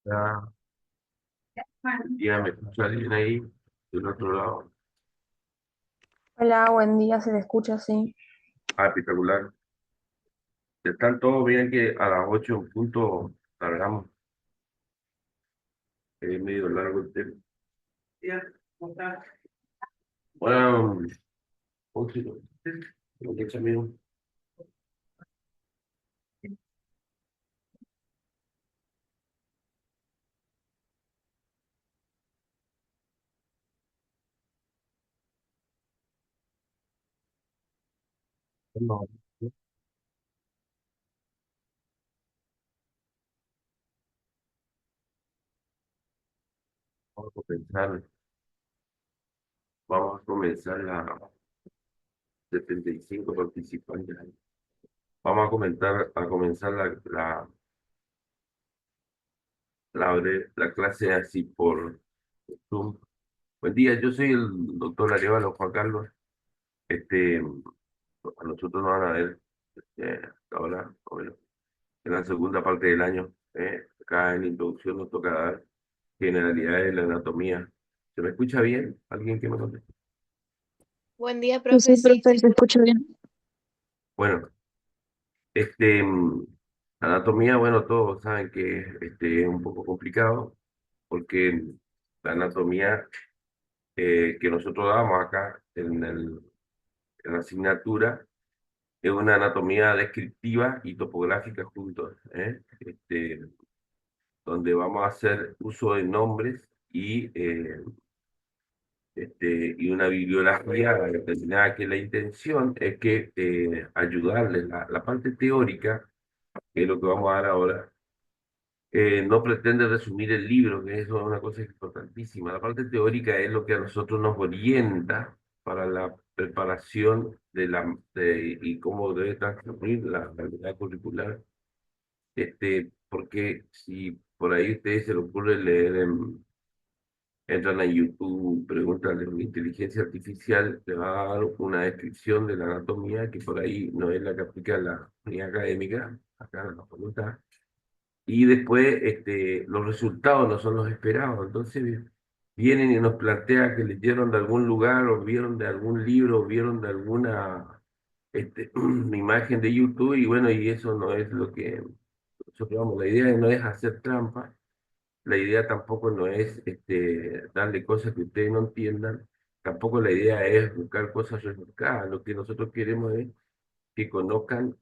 Ya, ya me escucha alguien ahí del otro lado. Hola, buen día, se le escucha así. Ah, espectacular. Están todos bien que a las 8 en punto largamos. Es medio largo el tema. Ya, ¿cómo estás? Bueno, 11, ¿no? ¿Qué amigo? No, vamos a comenzar la 75 participantes. Vamos a comenzar la clase así por Zoom. Buen día, yo soy el doctor Arevalo Juan Carlos. Este, a nosotros nos van a ver ahora, bueno, en la segunda parte del año. Acá en la introducción nos toca dar generalidades de la anatomía. ¿Se me escucha bien? ¿Alguien que me conteste? Buen día, Sí, profe. sí, Sí, se profe, se escucha. escucha bien. Bueno, este, anatomía, bueno, todos saben que es un poco complicado porque la anatomía que nosotros damos acá en la asignatura es una anatomía descriptiva y topográfica juntos, donde vamos a hacer uso de nombres y una bibliografía determinada, que la intención es que ayudarles. La parte teórica, que es lo que vamos a dar ahora, no pretende resumir el libro, que eso es una cosa importantísima. La parte teórica es lo que a nosotros nos orienta para la preparación y cómo debe transcurrir la actividad curricular. Porque si por ahí a ustedes se les ocurre leer entran a YouTube, preguntan de inteligencia artificial, le va a dar una descripción de la anatomía que por ahí no es la que aplica la unidad académica, acá en la facultad, y después los resultados no son los esperados. Entonces vienen y nos plantean que leyeron de algún lugar o vieron de algún libro o vieron de alguna imagen de YouTube, y bueno, y eso no es lo que nosotros vamos. La idea no es hacer trampa. La idea tampoco no es darle cosas que ustedes no entiendan. Tampoco la idea es buscar cosas rebuscadas. Lo que nosotros queremos es que conozcan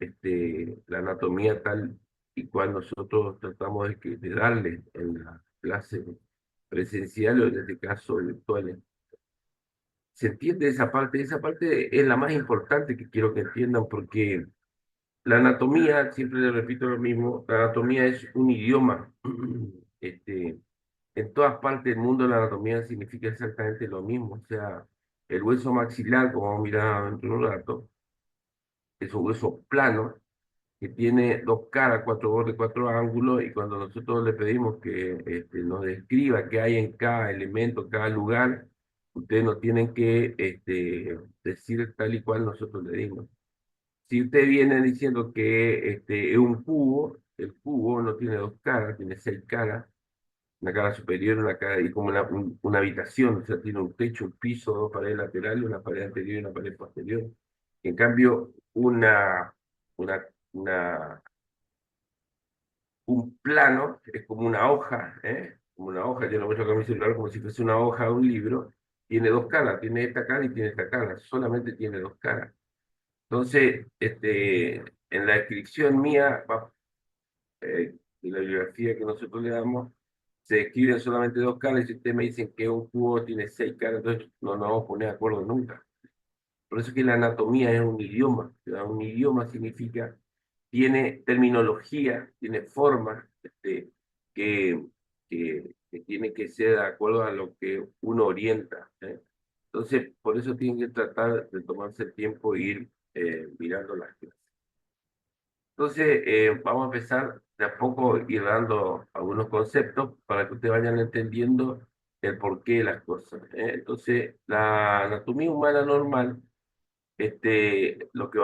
la anatomía tal y cual nosotros tratamos de darle en la clase presencial o en este caso virtuales. ¿Se entiende esa parte? Esa parte es la más importante que quiero que entiendan, porque la anatomía, siempre le repito lo mismo, la anatomía es un idioma. En todas partes del mundo la anatomía significa exactamente lo mismo. O sea, el hueso maxilar, como vamos a mirar dentro de un rato, es un hueso plano que tiene dos caras, cuatro bordes, cuatro ángulos, y cuando nosotros le pedimos que nos describa qué hay en cada elemento, cada lugar, ustedes nos tienen que decir tal y cual nosotros le dimos. Si usted viene diciendo que es un cubo, el cubo no tiene dos caras, tiene seis caras, una cara superior, una cara y como una habitación. O sea, tiene un techo, un piso, dos paredes laterales, una pared anterior y una pared posterior. En cambio, una, una, un plano es como una hoja, ¿eh? Como una hoja. Yo lo muestro acá en mi celular como si fuese una hoja de un libro. Tiene dos caras, tiene esta cara y tiene esta cara, solamente tiene dos caras. Entonces, en la descripción mía, de la bibliografía que nosotros le damos, se escriben solamente dos caras, y si ustedes me dicen que un cubo tiene seis caras, entonces no nos vamos a poner de acuerdo nunca. Por eso es que la anatomía es un idioma. O sea, un idioma significa, tiene terminología, tiene formas que, que tiene que ser de acuerdo a lo que uno orienta, ¿eh? Entonces, por eso tienen que tratar de tomarse el tiempo e ir mirando las clases. Entonces, vamos a empezar de a poco ir dando algunos conceptos para que ustedes vayan entendiendo el porqué de las cosas, ¿eh? Entonces, la anatomía humana normal, lo que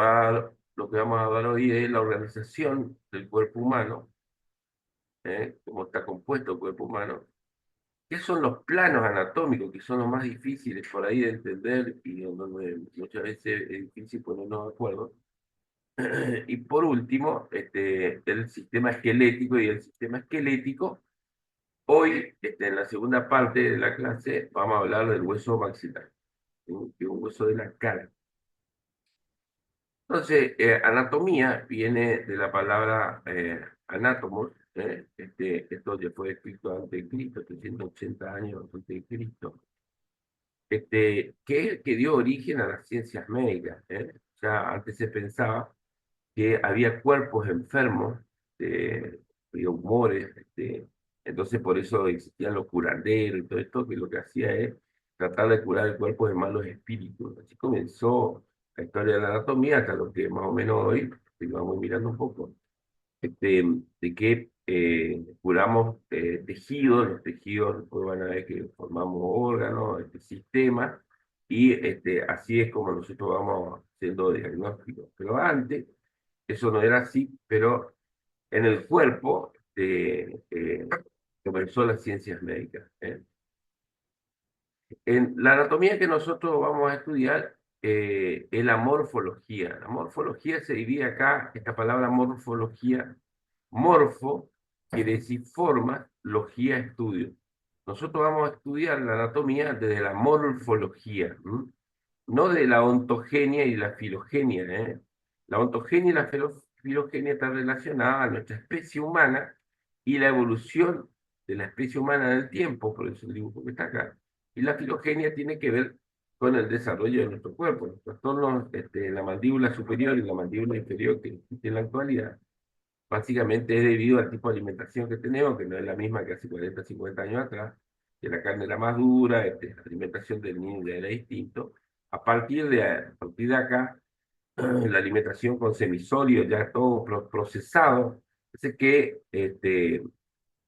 vamos a dar hoy es la organización del cuerpo humano, cómo está compuesto el cuerpo humano. ¿Qué son los planos anatómicos, que son los más difíciles por ahí de entender y donde muchas veces es difícil ponernos de acuerdo? Y por último, el sistema esquelético, y el sistema esquelético, hoy, en la segunda parte de la clase, vamos a hablar del hueso maxilar, ¿sí? Que es un hueso de la cara. Entonces, anatomía viene de la palabra anátomos, esto ya fue escrito antes de Cristo, 380 años antes de Cristo, que dio origen a las ciencias médicas. Ya antes se pensaba que había cuerpos enfermos de humores, entonces por eso existían los curanderos y todo esto, que lo que hacía es tratar de curar el cuerpo de malos espíritus. Así comenzó la historia de la anatomía, hasta lo que más o menos hoy, si lo vamos mirando un poco, de que curamos tejidos, los tejidos después van a ver que formamos órganos, sistemas, y así es como nosotros vamos haciendo diagnósticos. Pero antes eso no era así, pero en el cuerpo comenzó las ciencias médicas. En la anatomía que nosotros vamos a estudiar es la morfología. La morfología se divide acá, esta palabra morfología, morfo quiere decir forma, logía estudio. Nosotros vamos a estudiar la anatomía desde la morfología, ¿m? No de la ontogenia y la filogenia, ¿eh? La ontogenia y la filogenia están relacionadas a nuestra especie humana y la evolución de la especie humana en el tiempo, por eso el dibujo que está acá. Y la filogenia tiene que ver con el desarrollo de nuestro cuerpo. Los trastornos, la mandíbula superior y la mandíbula inferior que existe en la actualidad, básicamente es debido al tipo de alimentación que tenemos, que no es la misma que hace 40, 50 años atrás, que la carne era más dura, la alimentación del niño ya era distinto. A partir de acá, la alimentación con semisólidos, ya todo procesado, hace que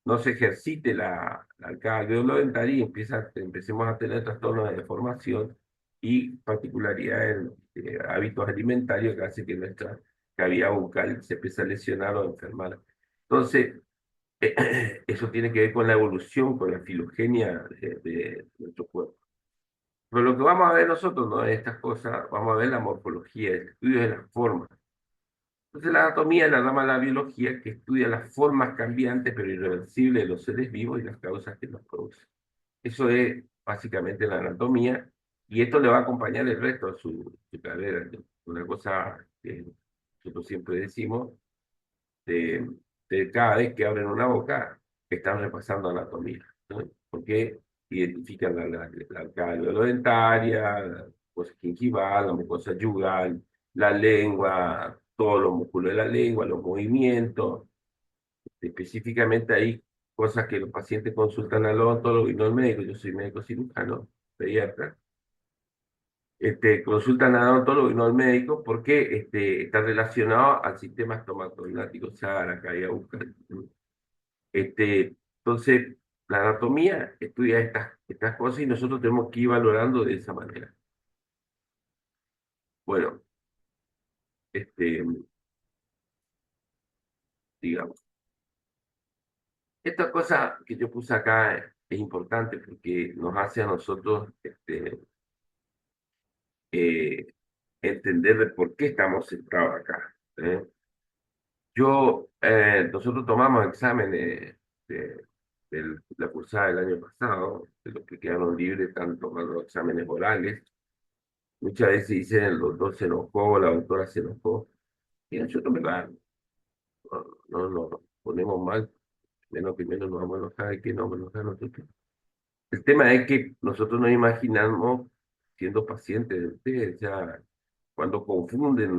no se ejercite la arcada alveolo-dentaria y empecemos a tener trastornos de deformación y particularidades en hábitos alimentarios que hace que nuestra cavidad bucal se empiece a lesionar o enfermar. Entonces, eso tiene que ver con la evolución, con la filogenia de nuestro cuerpo. Pero lo que vamos a ver nosotros no es estas cosas, vamos a ver la morfología, el estudio de las formas. Entonces la anatomía es la rama de la biología que estudia las formas cambiantes pero irreversibles de los seres vivos y las causas que los producen. Eso es básicamente la anatomía, y esto le va a acompañar el resto de su carrera. Una cosa que nosotros siempre decimos, de, de cada vez que abren una boca, están repasando anatomía, ¿no? Porque identifican la arcada alveolo-dentaria, la mucosa gingival, la mucosa yugal, la lengua, todos los músculos de la lengua, los movimientos. Específicamente hay cosas que los pacientes consultan al odontólogo y no al médico. Yo soy médico cirujano, pediatra. Consultan al odontólogo y no al médico porque está relacionado al sistema estomatognático, o sea, a la caída bucal. Entonces, la anatomía estudia estas cosas y nosotros tenemos que ir valorando de esa manera. Bueno, digamos, esta cosa que yo puse acá es importante porque nos hace a nosotros eh, entender de por qué estamos sentados acá. Nosotros tomamos exámenes de la cursada del año pasado, de los que quedaron libres, están tomando exámenes orales. Muchas veces dicen el doctor se enojó, la doctora se enojó, y nosotros no nos ponemos mal, menos que menos nos vamos a enojar y que no vamos a enojar nosotros. El tema es que nosotros nos imaginamos siendo pacientes de ustedes, o sea, cuando confunden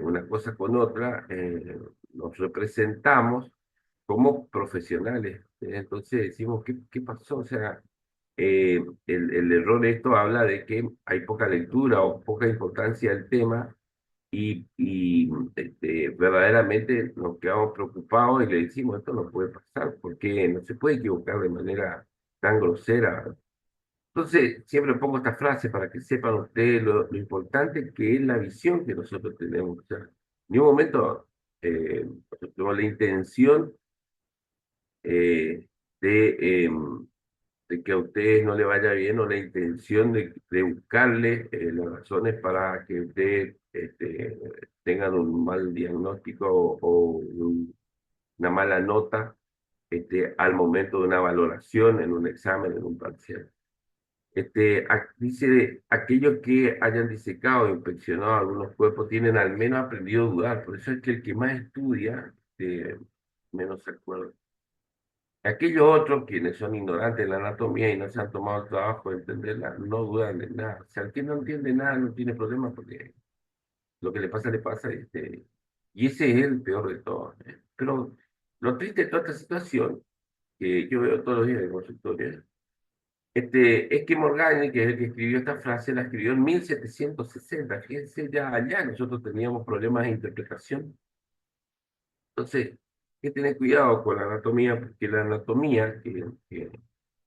una cosa con otra, nos representamos como profesionales. Entonces decimos, ¿qué pasó? O sea, el error de esto habla de que hay poca lectura o poca importancia del tema, y verdaderamente nos quedamos preocupados y le decimos, esto no puede pasar, porque no se puede equivocar de manera tan grosera. Entonces, siempre pongo esta frase para que sepan ustedes lo importante que es la visión que nosotros tenemos. O sea, en ningún momento nosotros tenemos la intención eh, de, em, de que a ustedes no le vaya bien o la intención de buscarle las razones para que ustedes tengan un mal diagnóstico una mala nota al momento de una valoración en un examen, en un parcial. Dice, aquellos que hayan disecado o inspeccionado algunos cuerpos tienen al menos aprendido a dudar. Por eso es que el que más estudia, menos se acuerda. Aquellos otros, quienes son ignorantes de la anatomía y no se han tomado el trabajo de entenderla, no dudan de nada. O sea, el que no entiende nada no tiene problema porque lo que le pasa, le pasa. Y ese es el peor de todo. Pero lo triste de toda esta situación, que yo veo todos los días en consultorio, es que Morgagni, que es el que escribió esta frase, la escribió en 1760. Fíjense, ya allá nosotros teníamos problemas de interpretación. Entonces, hay que tener cuidado con la anatomía, porque la anatomía que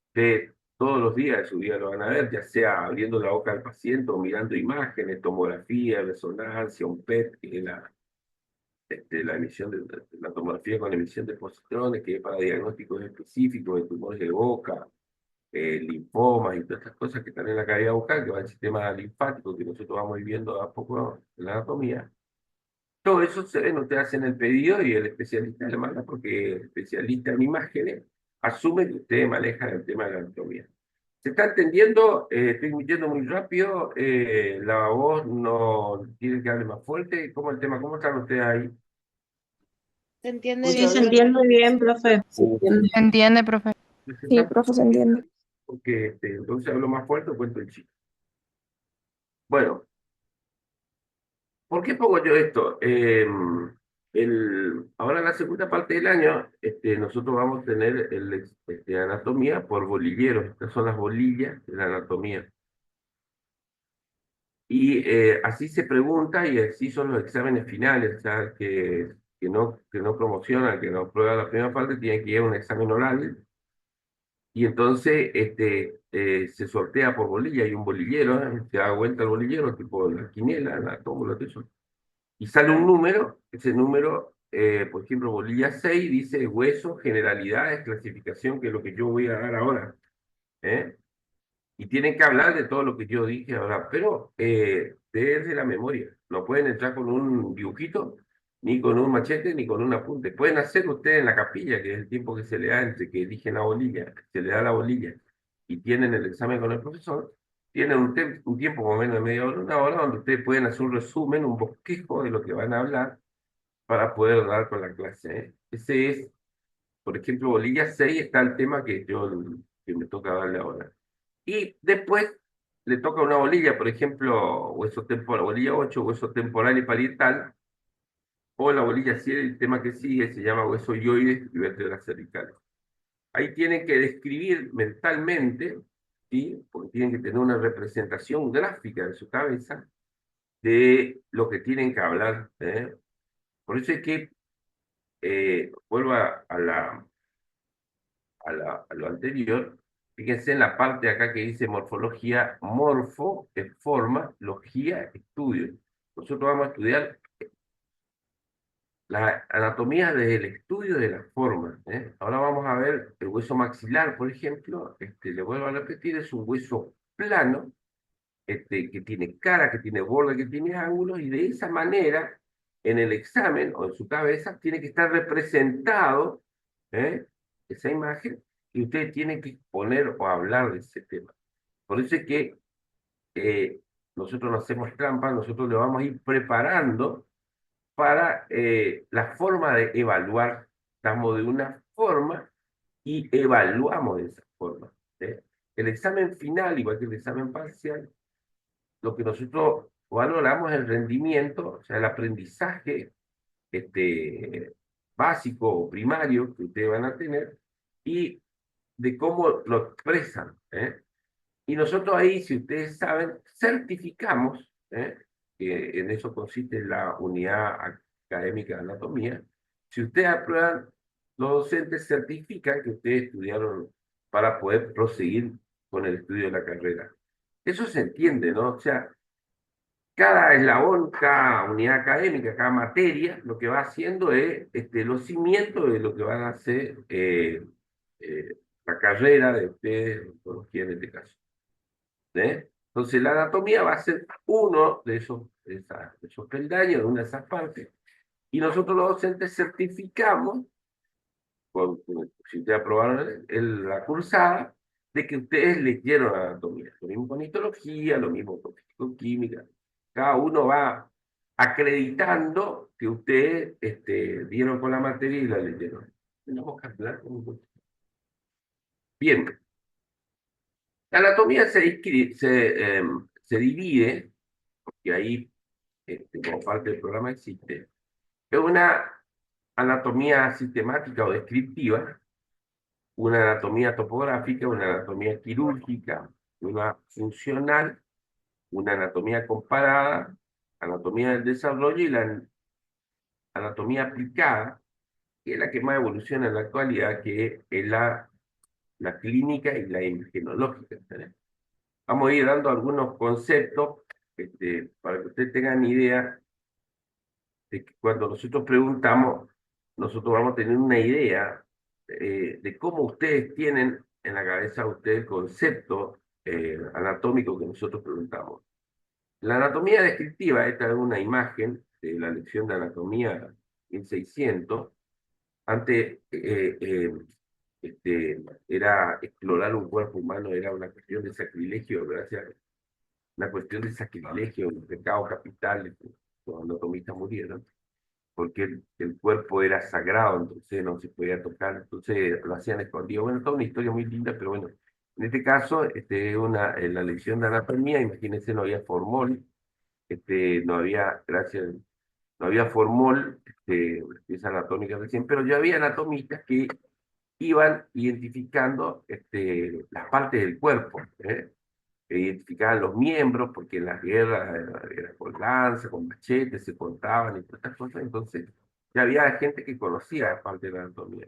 usted todos los días de su vida lo van a ver, ya sea abriendo la boca del paciente o mirando imágenes, tomografía, resonancia, un PET, que es la emisión de la tomografía con emisión de positrones, que es para diagnósticos específicos de tumores de boca, linfomas y todas estas cosas que están en la cavidad bucal, que va al sistema linfático que nosotros vamos viendo a poco en la anatomía. Todo eso se ve, no te hacen el pedido y el especialista le manda porque el especialista en imágenes asume que ustedes manejan el tema de la anatomía. ¿Se está entendiendo? Estoy yendo muy rápido. La voz no tiene que hablar más fuerte. ¿Cómo el tema? ¿Cómo están ustedes ahí? ¿Se entiende Sí, se bien? entiende bien, profe. ¿Se entiende? ¿Se entiende, profe? ¿Se Sí, está profe, se entiende. porque entonces hablo más fuerte o cuento el chiste? Bueno, ¿por qué pongo yo esto? Ahora en la segunda parte del año, nosotros vamos a tener anatomía por bolilleros. Estas son las bolillas de la anatomía. Y así se pregunta y así son los exámenes finales, o sea, que no promocionan, que no prueba la primera parte, tiene que ir a un examen oral. Y entonces se sortea por bolilla, hay un bolillero, se da vuelta el bolillero, tipo la quiniela, la tómbola, todo eso. Y sale un número, ese número, por ejemplo, bolilla 6 dice hueso, generalidades, clasificación, que es lo que yo voy a dar ahora. ¿Eh? Y tienen que hablar de todo lo que yo dije ahora, pero desde la memoria. No pueden entrar con un dibujito, ni con un machete, ni con un apunte. Pueden hacer ustedes en la capilla, que es el tiempo que se le da entre que eligen la bolilla, se le da la bolilla, y tienen el examen con el profesor. Tienen un tiempo más o menos de media hora, una hora, donde ustedes pueden hacer un resumen, un bosquejo de lo que van a hablar para poder dar con la clase. ¿Eh? Ese es, por ejemplo, bolilla 6 está el tema que me toca darle ahora. Y después le toca una bolilla, por ejemplo, hueso temporal, bolilla 8 hueso temporal y parietal, o la bolilla 7 el tema que sigue se llama hueso hioides y vértebras cervicales. Ahí tienen que describir mentalmente, ¿sí? Porque tienen que tener una representación gráfica en su cabeza de lo que tienen que hablar. ¿Eh? Por eso es que vuelvo a lo anterior, fíjense en la parte de acá que dice morfología, morfo es forma, logía, estudio. Nosotros vamos a estudiar la anatomía desde el estudio de la forma. ¿Eh? Ahora vamos a ver el hueso maxilar, por ejemplo. Le vuelvo a repetir, es un hueso plano, que tiene cara, que tiene borde, que tiene ángulos, y de esa manera, en el examen o en su cabeza, tiene que estar representado, ¿eh? Esa imagen, y ustedes tienen que exponer o hablar de ese tema. Por eso es que nosotros no hacemos trampa, nosotros le vamos a ir preparando para la forma de evaluar. Estamos de una forma y evaluamos de esa forma. ¿Eh? El examen final, igual que el examen parcial, lo que nosotros valoramos es el rendimiento, o sea, el aprendizaje básico o primario que ustedes van a tener y de cómo lo expresan. ¿Eh? Y nosotros ahí, si ustedes saben, certificamos, que en eso consiste la unidad académica de anatomía. Si ustedes aprueban, los docentes certifican que ustedes estudiaron para poder proseguir con el estudio de la carrera. Eso se entiende, ¿no? O sea, cada eslabón, cada unidad académica, cada materia, lo que va haciendo es los cimientos de lo que van a hacer la carrera de ustedes, de oncología en este caso. Entonces, la anatomía va a ser uno de esos peldaños, de una de esas partes, y nosotros los docentes certificamos, si ustedes aprobaron la cursada, de que ustedes leyeron anatomía. Lo mismo con histología, lo mismo con química. Cada uno va acreditando que ustedes dieron con la materia y la leyeron. Tenemos que hablar con Bien, la anatomía se divide, y ahí como parte del programa existe, es una anatomía sistemática o descriptiva, una anatomía topográfica, una anatomía quirúrgica, una funcional, una anatomía comparada, anatomía del desarrollo y la anatomía aplicada, que es la que más evoluciona en la actualidad, que es la clínica y la imagenológica. Vamos a ir dando algunos conceptos para que ustedes tengan idea de que cuando nosotros preguntamos, nosotros vamos a tener una idea de cómo ustedes tienen en la cabeza ustedes el concepto anatómico que nosotros preguntamos. La anatomía descriptiva, esta es una imagen de la lección de anatomía 1600. Antes era explorar un cuerpo humano, era una cuestión de sacrilegio, gracias, una cuestión de sacrilegio, un pecado capital, los anatomistas murieron porque el cuerpo era sagrado, entonces no se podía tocar, entonces lo hacían escondido. Bueno, toda una historia muy linda, pero bueno, en este caso, en la lección de anatomía, imagínense, no había formol, no había, gracias, no había formol, pieza anatómica recién, pero ya había anatomistas que iban identificando las partes del cuerpo, que identificaban los miembros, porque en las guerras era con lanza, con machetes, se cortaban y todas estas cosas, entonces ya había gente que conocía parte de la anatomía.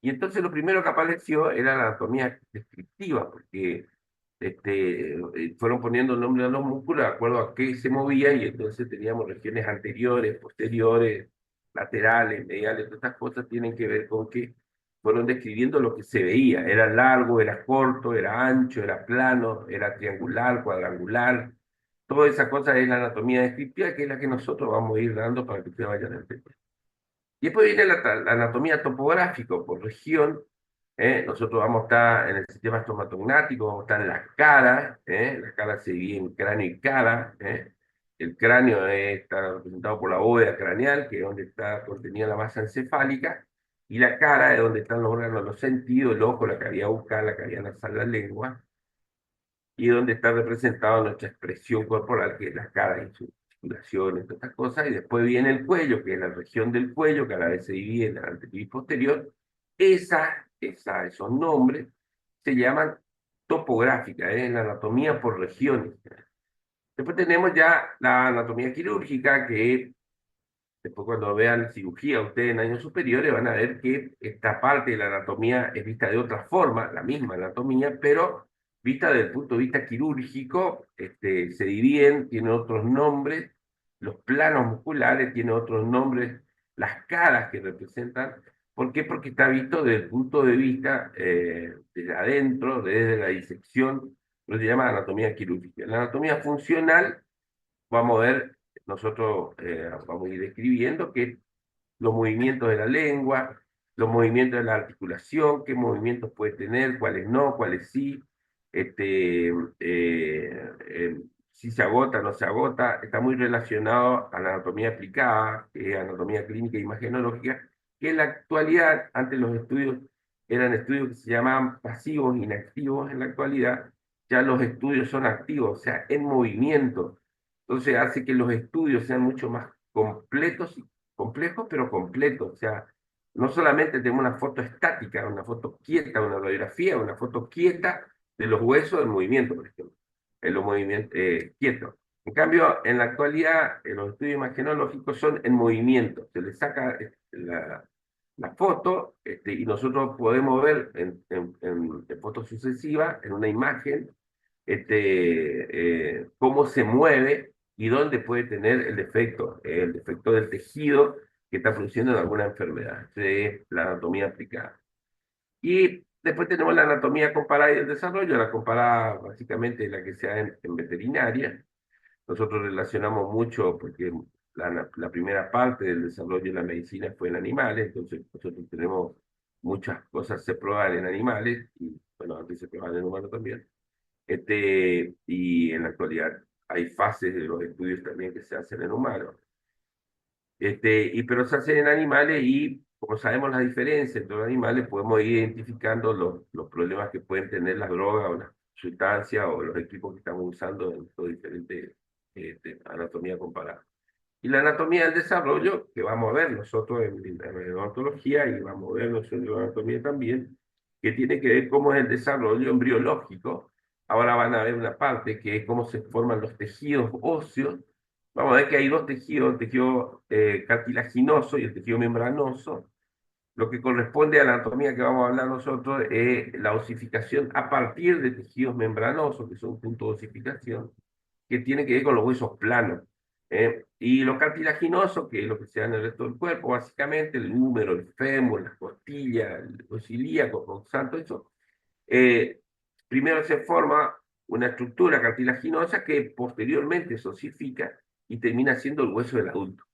Y entonces lo primero que apareció era la anatomía descriptiva, porque fueron poniendo el nombre a los músculos de acuerdo a qué se movía, y entonces teníamos regiones anteriores, posteriores, laterales, mediales, todas estas cosas tienen que ver con que fueron describiendo lo que se veía. Era largo, era corto, era ancho, era plano, era triangular, cuadrangular. Toda esa cosa es la anatomía descriptiva, que es la que nosotros vamos a ir dando para que ustedes vayan entendiendo. Y después viene la anatomía topográfica por región. Nosotros vamos a estar en el sistema estomatognático, vamos a estar en las caras. La cara se divide en cráneo y cara. El cráneo está representado por la bóveda craneal, que es donde está contenida la masa encefálica, y la cara es donde están los órganos de los sentidos, el ojo, la cavidad bucal, la cavidad nasal, la lengua, y donde está representada nuestra expresión corporal, que es la cara y sus articulaciones, todas estas cosas, y después viene el cuello, que es la región del cuello, que a la vez se divide en anterior y posterior. Esos nombres se llaman topográficas, la anatomía por regiones. Después tenemos ya la anatomía quirúrgica, que después cuando vean cirugía ustedes en años superiores van a ver que esta parte de la anatomía es vista de otra forma, la misma anatomía, pero vista desde el punto de vista quirúrgico, se dividen, tienen otros nombres, los planos musculares tienen otros nombres, las caras que representan. ¿Por qué? Porque está visto desde el punto de vista desde adentro, desde la disección, lo que se llama anatomía quirúrgica. La anatomía funcional, vamos a ver, nosotros vamos a ir describiendo que los movimientos de la lengua, los movimientos de la articulación, qué movimientos puede tener, cuáles no, cuáles sí, este, si se agota, no se agota, está muy relacionado a la anatomía aplicada, que es anatomía clínica e imagenológica, que en la actualidad, antes los estudios eran estudios que se llamaban pasivos, inactivos, en la actualidad ya los estudios son activos, o sea, en movimiento. Entonces hace que los estudios sean mucho más completos y complejos, pero completos. O sea, no solamente tenemos una foto estática, una foto quieta, una radiografía, una foto quieta de los huesos del movimiento, por ejemplo, en los movimientos quietos. En cambio, en la actualidad, los estudios imagenológicos son en movimiento. Se les saca la foto y nosotros podemos ver en foto sucesiva, en una imagen, cómo se mueve y dónde puede tener el defecto del tejido que está produciendo alguna enfermedad. Esa es la anatomía aplicada. Y después tenemos la anatomía comparada y el desarrollo. La comparada básicamente es la que se da en veterinaria. Nosotros relacionamos mucho porque la primera parte del desarrollo de la medicina fue en animales, entonces nosotros tenemos muchas cosas se prueban en animales, y bueno, antes se prueban en humanos también. Y en la actualidad hay fases de los estudios también que se hacen en humanos. Pero se hacen en animales y como sabemos la diferencia entre los animales, podemos ir identificando los problemas que pueden tener las drogas o las sustancias o los equipos que estamos usando en los diferentes anatomía comparada. Y la anatomía del desarrollo, que vamos a ver nosotros en odontología y vamos a ver nosotros en anatomía también, que tiene que ver cómo es el desarrollo embriológico. Ahora van a ver una parte que es cómo se forman los tejidos óseos. Vamos a ver que hay dos tejidos, el tejido cartilaginoso y el tejido membranoso. Lo que corresponde a la anatomía que vamos a hablar nosotros es la osificación a partir de tejidos membranosos, que son puntos de osificación, que tiene que ver con los huesos planos. Y lo cartilaginoso, que es lo que se da en el resto del cuerpo, básicamente el húmero, el fémur, las costillas, los ilíacos, con santo, eso. eh, Primero se forma una estructura cartilaginosa que posteriormente se osifica y termina siendo el hueso del adulto.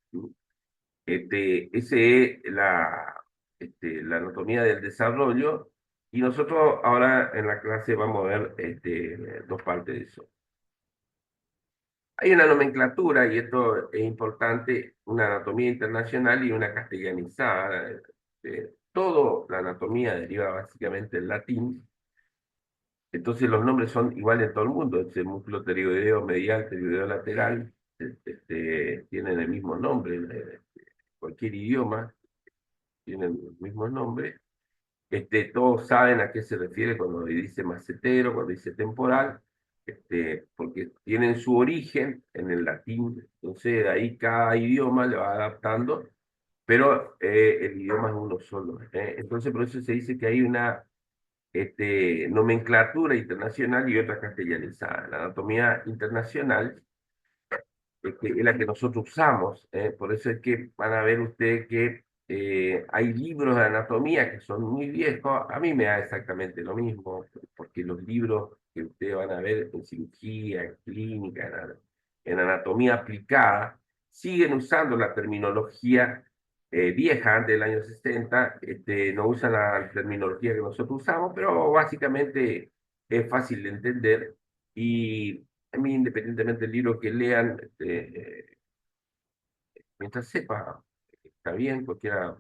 Ese es la anatomía del desarrollo, y nosotros ahora en la clase vamos a ver dos partes de eso. Hay una nomenclatura, y esto es importante, una anatomía internacional y una castellanizada. Todo la anatomía deriva básicamente del latín, entonces los nombres son iguales en todo el mundo. El músculo pterigoideo medial, pterigoideo lateral, tienen el mismo nombre. Cualquier idioma tiene el mismo nombre. Todos saben a qué se refiere cuando dice macetero, cuando dice temporal, porque tienen su origen en el latín. Entonces, de ahí cada idioma le va adaptando, pero el idioma es uno solo. Entonces, por eso se dice que hay una nomenclatura internacional y otra castellanizada. La anatomía internacional es la que nosotros usamos. Por eso es que van a ver ustedes que hay libros de anatomía que son muy viejos. A mí me da exactamente lo mismo, porque los libros que ustedes van a ver en cirugía, en clínica, en anatomía aplicada, siguen usando la terminología vieja, antes del año 60. No usan la terminología que nosotros usamos, pero básicamente es fácil de entender. Y a mí, independientemente del libro que lean, mientras sepa, está bien, cualquiera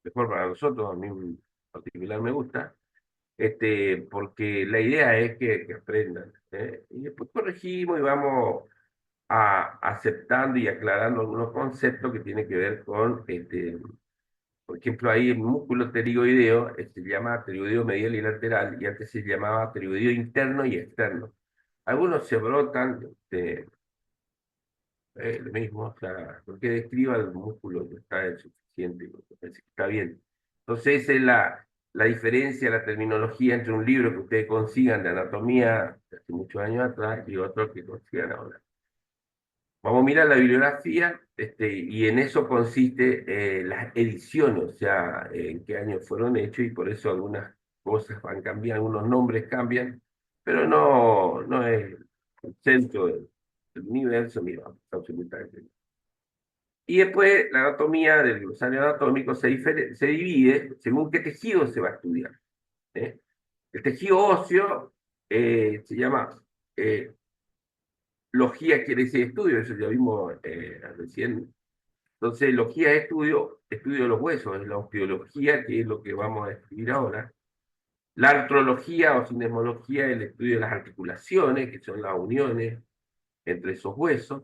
mejor para nosotros, a mí en particular me gusta, porque la idea es que aprendan, y después corregimos y vamos aceptando y aclarando algunos conceptos que tienen que ver con, por ejemplo, ahí el músculo pterigoideo se llama pterigoideo medial y lateral, y antes se llamaba pterigoideo interno y externo. Algunos se brotan, lo mismo, o sea, porque describa el músculo que está es suficiente, me parece que está bien. Entonces, esa es la diferencia, la terminología entre un libro que ustedes consigan de anatomía de hace muchos años atrás y otro que consigan ahora. Vamos a mirar la bibliografía, y en eso consiste las ediciones, o sea, en qué año fueron hechos, y por eso algunas cosas van cambiando, algunos nombres cambian, pero no es el centro del universo, mira, absolutamente. Y después la anatomía del glosario anatómico se divide según qué tejido se va a estudiar. ¿eh? El tejido óseo se llama logía, quiere decir estudio, eso ya vimos recién. Entonces, logía es estudio de los huesos, es la osteología, que es lo que vamos a escribir ahora. La artrología o sinesmología es el estudio de las articulaciones, que son las uniones entre esos huesos.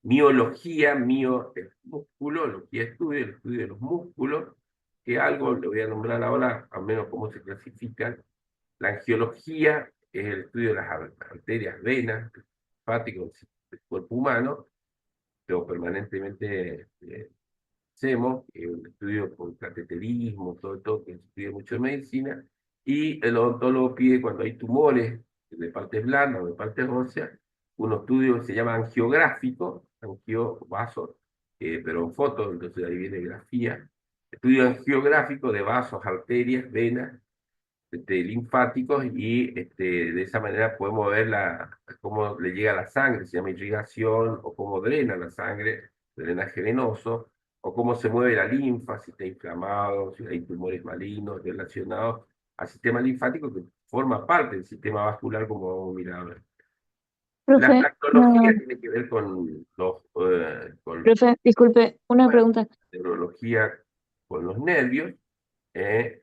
Miología, mio es músculo, logía estudio, el estudio de los músculos, que algo le voy a nombrar ahora, al menos cómo se clasifican. La angiología es el estudio de las arterias, venas, linfáticos del cuerpo humano, pero permanentemente hacemos, un estudio con cateterismo, todo que se estudia mucho en medicina, y el odontólogo pide cuando hay tumores de partes blandas o de partes óseas, un estudio que se llama angiográfico, angiovasos, pero en fotos, entonces ahí viene grafía. Estudio angiográfico de vasos, arterias, venas, linfáticos y de esa manera podemos ver cómo le llega la sangre, se llama irrigación, o cómo drena la sangre, drenaje venoso, o cómo se mueve la linfa, si está inflamado, si hay tumores malignos relacionados al sistema linfático que forma parte del sistema vascular como vamos a mirar ahora. La Profe, tactología tiene que ver con profe, disculpe, una bueno, pregunta. neurología con los nervios, eh,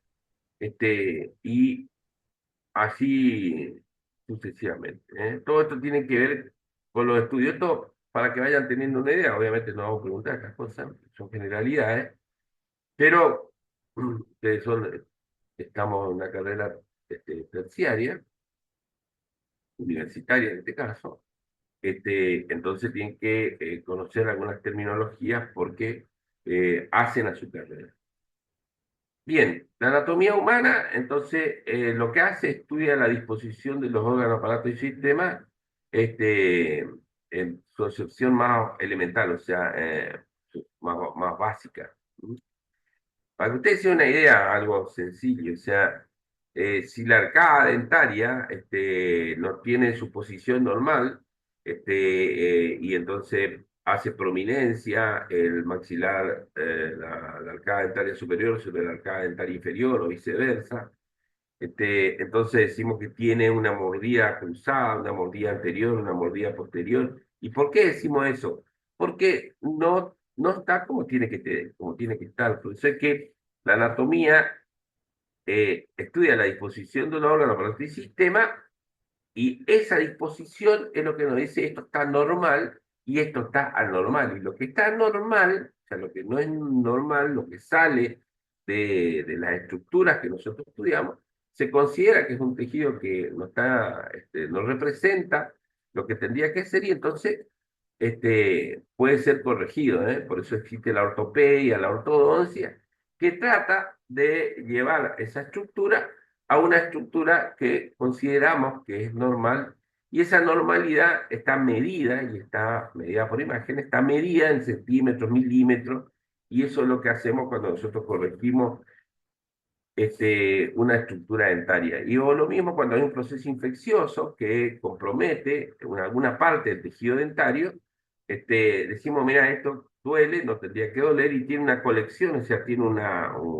y así sucesivamente. Todo esto tiene que ver con los estudios. Esto, para que vayan teniendo una idea, obviamente no vamos a preguntar estas cosas, son generalidades, pero ustedes estamos en una carrera terciaria, universitaria en este caso, entonces tienen que conocer algunas terminologías porque hacen a su carrera. Bien, la anatomía humana, entonces, lo que hace, estudia la disposición de los órganos, aparatos y sistemas, en su acepción más elemental, o sea, más básica. Para que ustedes se den una idea, algo sencillo, o sea, si la arcada dentaria no tiene su posición normal, y entonces hace prominencia el maxilar, la arcada dentaria superior sobre la arcada dentaria inferior o viceversa, entonces decimos que tiene una mordida cruzada, una mordida anterior, una mordida posterior. ¿Y por qué decimos eso? Porque no está como tiene que estar. Por eso es que la anatomía estudia la disposición de un órgano para el sistema y esa disposición es lo que nos dice esto está normal y esto está anormal. Y lo que está normal, o sea, lo que no es normal, lo que sale de las estructuras que nosotros estudiamos, se considera que es un tejido que no representa lo que tendría que ser y entonces puede ser corregido, ¿eh? Por eso existe la ortopedia, la ortodoncia, que trata de llevar esa estructura a una estructura que consideramos que es normal y esa normalidad está medida y está medida por imagen, está medida en centímetros, milímetros y eso es lo que hacemos cuando nosotros corregimos una estructura dentaria. Y o lo mismo cuando hay un proceso infeccioso que compromete alguna parte del tejido dentario, decimos, mira, esto duele, no tendría que doler y tiene una colección, o sea,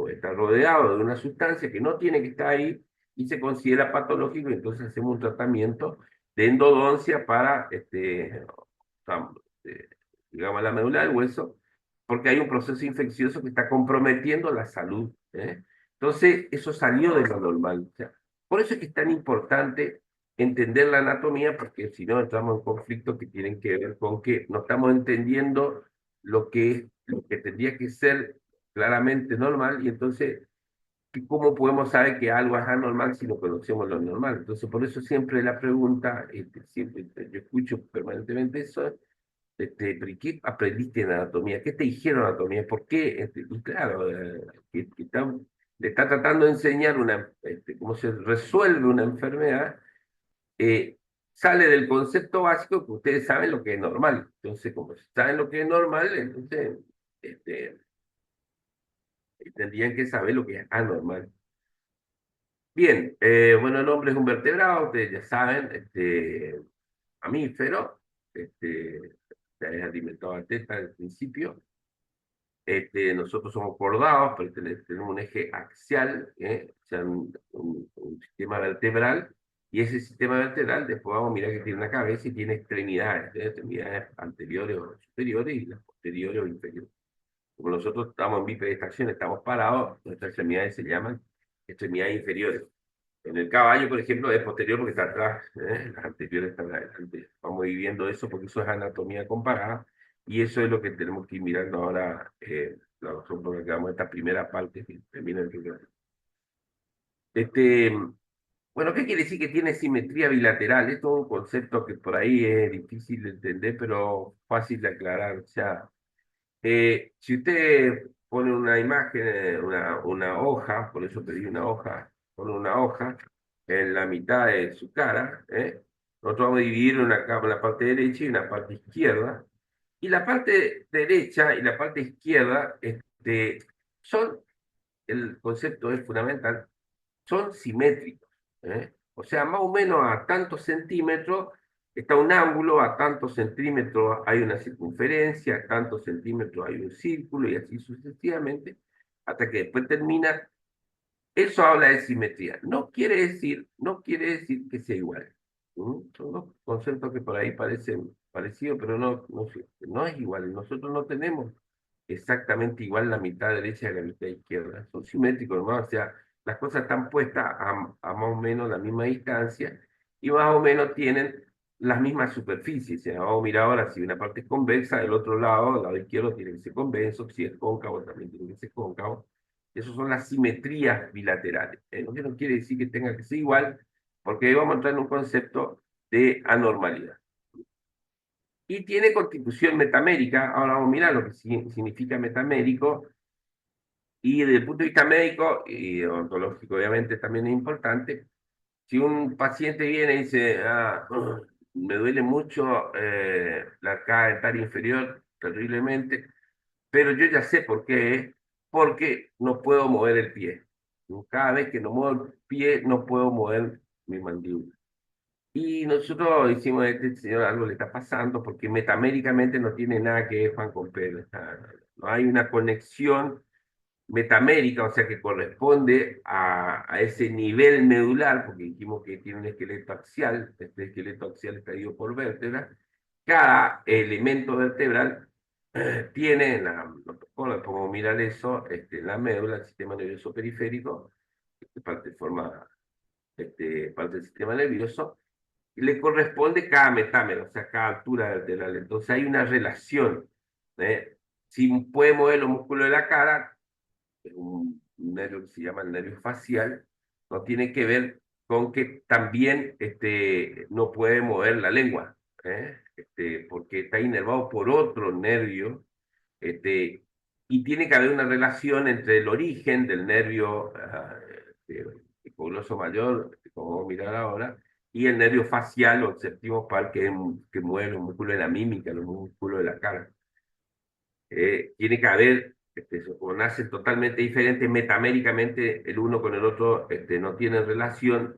está rodeado de una sustancia que no tiene que estar ahí y se considera patológico y entonces hacemos un tratamiento de endodoncia para, eh, digamos, la médula del hueso, porque hay un proceso infeccioso que está comprometiendo la salud. Entonces, eso salió de lo normal. O sea, por eso es que es tan importante entender la anatomía, porque si no entramos en conflictos que tienen que ver con que no estamos entendiendo lo que tendría que ser claramente normal, y entonces, ¿cómo podemos saber que algo es anormal si no conocemos lo normal? Entonces, por eso siempre la pregunta, siempre yo escucho permanentemente eso, pero ¿y qué aprendiste en anatomía? ¿Qué te dijeron anatomía? ¿Por qué? Y claro, le está tratando de enseñar cómo se resuelve una enfermedad, eh, sale del concepto básico que ustedes saben lo que es normal. Entonces, como saben lo que es normal, entonces este, tendrían que saber lo que es anormal. Bien, bueno, el hombre es un vertebrado, ustedes ya saben, mamífero, se ha alimentado a teta al principio. Nosotros somos cordados, pero tenemos un eje axial, o sea, un sistema vertebral, y ese sistema vertebral, después vamos a mirar que tiene una cabeza y tiene extremidades anteriores o superiores y las posteriores o inferiores. Como nosotros estamos en bipedestación, estamos parados, nuestras extremidades se llaman extremidades inferiores. En el caballo, por ejemplo, es posterior porque está atrás, las anteriores están adelante. Vamos viviendo eso porque eso es anatomía comparada y eso es lo que tenemos que ir mirando ahora, nosotros que vamos a esta primera parte que termina el programa. Este, bueno, ¿qué quiere decir que tiene simetría bilateral? Es todo un concepto que por ahí es difícil de entender, pero fácil de aclarar. O sea, si usted pone una imagen, una hoja, por eso pedí una hoja, pone una hoja en la mitad de su cara, Nosotros vamos a dividir una parte derecha y una parte izquierda. Y la parte derecha y la parte izquierda son, el concepto es fundamental, son simétricos. O sea, más o menos a tantos centímetros está un ángulo, a tantos centímetros hay una circunferencia, a tantos centímetros hay un círculo y así sucesivamente, hasta que después termina. Eso habla de simetría. No quiere decir que sea igual. Son dos conceptos que por ahí parecen parecidos, pero no es igual. Nosotros no tenemos exactamente igual la mitad derecha y la mitad izquierda. Son simétricos, ¿no? O sea, las cosas están puestas a más o menos la misma distancia y más o menos tienen las mismas superficies. O sea, vamos a mirar ahora si una parte es convexa, del otro lado, el lado izquierdo tiene que ser convexo, si es cóncavo también tiene que ser cóncavo. Esas son las simetrías bilaterales. Lo que no quiere decir que tenga que ser igual, porque ahí vamos a entrar en un concepto de anormalidad. Y tiene constitución metamérica. Ahora vamos a mirar lo que significa metamérico. Y desde el punto de vista médico y ontológico, obviamente, también es importante. Si un paciente viene y dice, me duele mucho la caja dentaria inferior, terriblemente, pero yo ya sé por qué es, porque no puedo mover el pie. Cada vez que no muevo el pie, no puedo mover mi mandíbula. Y nosotros decimos, este señor algo le está pasando porque metaméricamente no tiene nada que ver Juan con Pedro. O sea, no hay una conexión metamérica, o sea, que corresponde a ese nivel medular, porque dijimos que tiene un esqueleto axial, este esqueleto axial está dividido por vértebras. Cada elemento vertebral tiene, podemos mirar eso, la médula, el sistema nervioso periférico, forma parte del sistema nervioso, y le corresponde cada metámero, o sea, cada altura vertebral. Entonces hay una relación. ¿eh? Si puede mover los músculos de la cara, es un nervio que se llama el nervio facial, no tiene que ver con que también no puede mover la lengua, porque está inervado por otro nervio, este, y tiene que haber una relación entre el origen del nervio hipogloso mayor, como vamos a mirar ahora, y el nervio facial o el séptimo par que mueve los músculos de la mímica, los músculos de la cara. Tiene que haber, o nacen totalmente diferentes, metaméricamente el uno con el otro no tienen relación,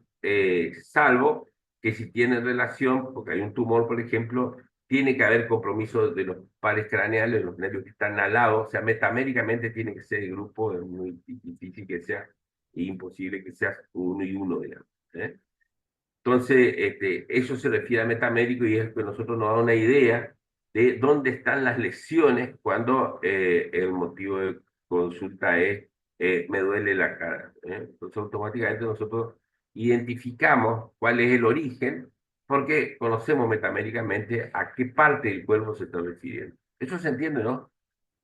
salvo que si tienen relación, porque hay un tumor, por ejemplo, tiene que haber compromiso de los pares craneales, los nervios que están al lado, o sea, metaméricamente tiene que ser el grupo, es muy difícil que sea, e imposible que sea uno y uno, digamos. ¿eh? Entonces, eso se refiere a metamédico y es que nosotros nos da una idea de dónde están las lesiones cuando el motivo de consulta es me duele la cara. Entonces, automáticamente nosotros identificamos cuál es el origen porque conocemos metamédicamente a qué parte del cuerpo se está refiriendo. Eso se entiende, ¿no?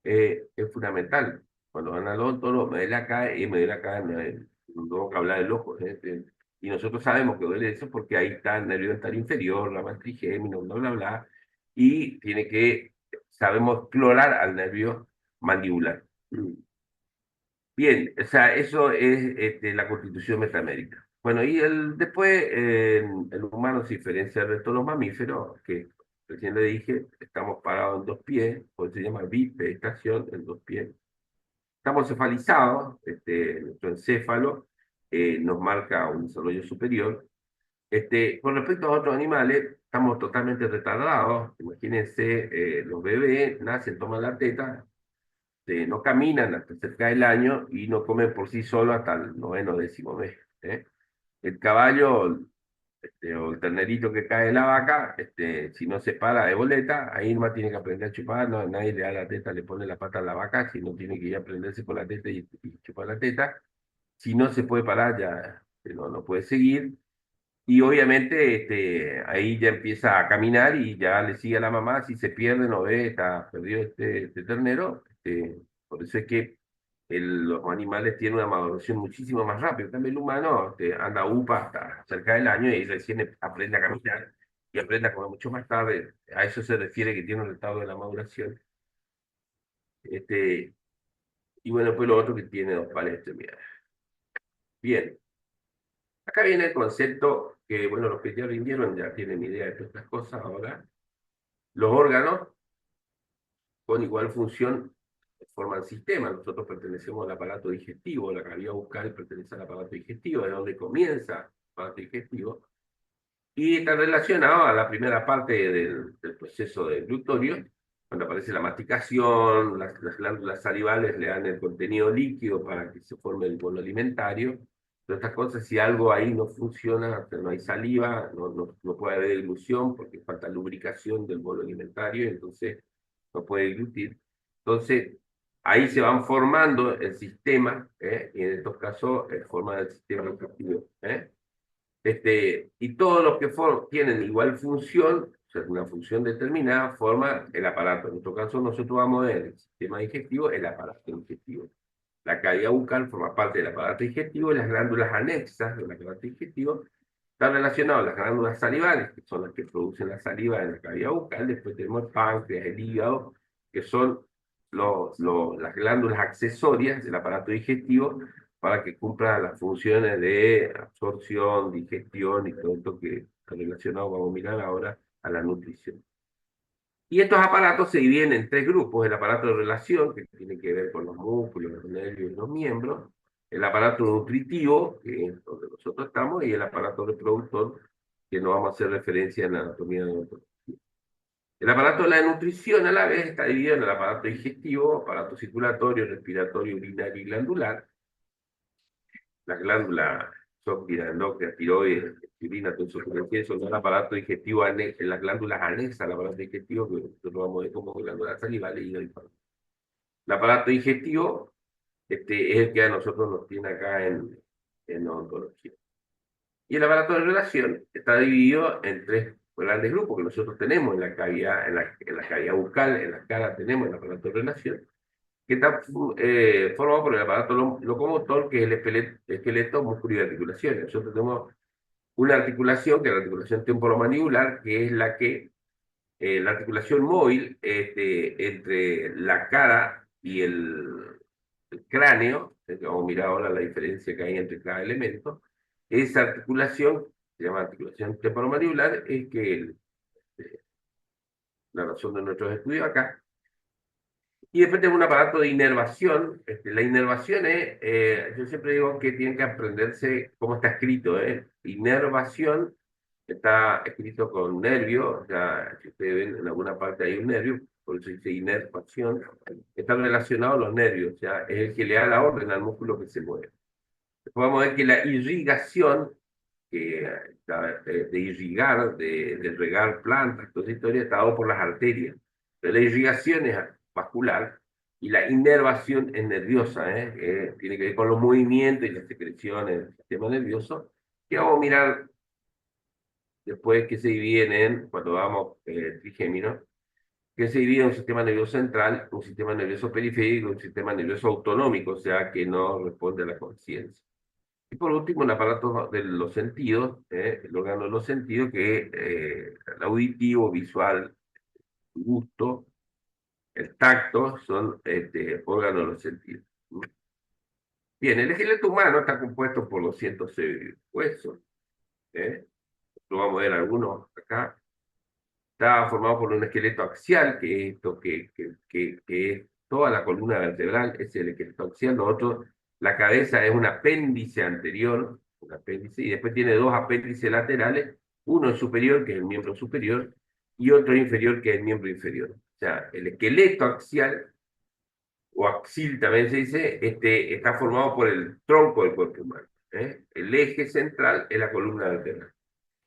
Es fundamental. Cuando van al odontólogo, me duele acá y me duele acá, no tengo que hablar del ojo. Y nosotros sabemos que duele eso porque ahí está el nervio dental inferior, la matriz trigémino, bla, bla, bla. Y sabemos explorar al nervio mandibular. Bien, o sea, eso es la constitución metamérica. Bueno, y después el humano se diferencia del resto de los mamíferos, que recién le dije, estamos parados en dos pies, por eso se llama bipedestación en dos pies. Estamos cefalizados, nuestro encéfalo nos marca un desarrollo superior. Con respecto a otros animales, estamos totalmente retardados. Imagínense, los bebés nacen, toman la teta, no caminan hasta cerca del año y no comen por sí solos hasta el noveno décimo mes. El caballo o el ternerito que cae de la vaca, si no se para de boleta, ahí nomás tiene que aprender a chupar, no, nadie le da la teta, le pone la pata a la vaca, si no tiene que ir a prenderse con la teta y chupar la teta. Si no se puede parar, ya no puede seguir. Y obviamente ahí ya empieza a caminar y ya le sigue a la mamá, si se pierde, no ve, está perdido este ternero. Por eso es que los animales tienen una maduración muchísimo más rápida. También el humano anda upa hasta cerca del año y recién aprende a caminar y aprende a comer mucho más tarde. A eso se refiere que tiene un estado de la maduración. Este, y bueno, pues lo otro que tiene dos pares extremidades. Bien, acá viene el concepto que, bueno, los que ya rindieron ya tienen idea de todas estas cosas ahora. Los órganos con igual función forman sistemas. Nosotros pertenecemos al aparato digestivo, la cavidad bucal pertenece al aparato digestivo, es donde comienza el aparato digestivo, y está relacionado a la primera parte del proceso del glutorio, cuando aparece la masticación, las glándulas salivales le dan el contenido líquido para que se forme el bolo alimentario. Todas estas cosas, si algo ahí no funciona, no hay saliva, no puede haber dilución porque falta lubricación del bolo alimentario, entonces no puede diluir. Entonces, ahí se van formando el sistema, y en estos casos forman el sistema digestivo. Y todos los que tienen igual función, o sea, una función determinada, forman el aparato. En nuestro caso, nosotros vamos a ver el sistema digestivo, el aparato digestivo. La cavidad bucal forma parte del aparato digestivo y las glándulas anexas del aparato digestivo están relacionadas a las glándulas salivales, que son las que producen la saliva en la cavidad bucal. Después tenemos el páncreas, el hígado, que son las glándulas accesorias del aparato digestivo para que cumpla las funciones de absorción, digestión y todo esto que está relacionado, vamos a mirar ahora, a la nutrición. Y estos aparatos se dividen en tres grupos: el aparato de relación, que tiene que ver con los músculos, los nervios y los miembros; el aparato nutritivo, que es donde nosotros estamos; y el aparato reproductor, que no vamos a hacer referencia en la anatomía de nosotros. El aparato de la nutrición, a la vez, está dividido en el aparato digestivo, aparato circulatorio, respiratorio, urinario y glandular. Las glándulas son endocrinas, tiroides, urina, todo eso que son el aparato digestivo, en las glándulas anexas al aparato digestivo, que nosotros vamos a ver como glándulas salivales y el aparato digestivo es el que a nosotros nos tiene acá en odontología. Y el aparato de relación está dividido en tres grandes grupos que nosotros tenemos en la cavidad, en la cavidad bucal, en la cara tenemos el aparato de relación, que está formado por el aparato locomotor, que es el esqueleto, músculo y articulaciones. Nosotros tenemos una articulación, que es la articulación temporomandibular, que es la articulación móvil entre la cara y el cráneo. Vamos a mirar ahora la diferencia que hay entre cada elemento. Esa articulación, se llama articulación temporomandibular, es que la razón de nuestros estudios acá. Y después tengo un aparato de inervación. La inervación es, yo siempre digo que tienen que aprenderse cómo está escrito. Inervación está escrito con nervio, o sea, si ustedes ven en alguna parte hay un nervio, por eso dice inervación. Está relacionado a los nervios, o sea, es el que le da la orden al músculo que se mueve. Después vamos a ver que la irrigación, de irrigar, de regar plantas, toda esa historia, está dado por las arterias. Pero la irrigación es vascular y la inervación es nerviosa, tiene que ver con los movimientos y las secreciones del sistema nervioso, que vamos a mirar después, que se dividen cuando vamos trigémino, que se divide en un sistema nervioso central, un sistema nervioso periférico y un sistema nervioso autonómico, o sea, que no responde a la conciencia. Y por último, el aparato de los sentidos, el órgano de los sentidos, que es el auditivo, visual, gusto, el tacto, son órganos de los sentidos. Bien, el esqueleto humano está compuesto por 206 huesos. Lo vamos a ver algunos acá. Está formado por un esqueleto axial, que es esto que es toda la columna vertebral, es el esqueleto axial. Lo otro, la cabeza es un apéndice anterior, un apéndice, y después tiene dos apéndices laterales, uno es superior, que es el miembro superior, y otro inferior, que es el miembro inferior. O sea, el esqueleto axial, o axil también se dice, está formado por el tronco del cuerpo humano. El eje central es la columna vertebral.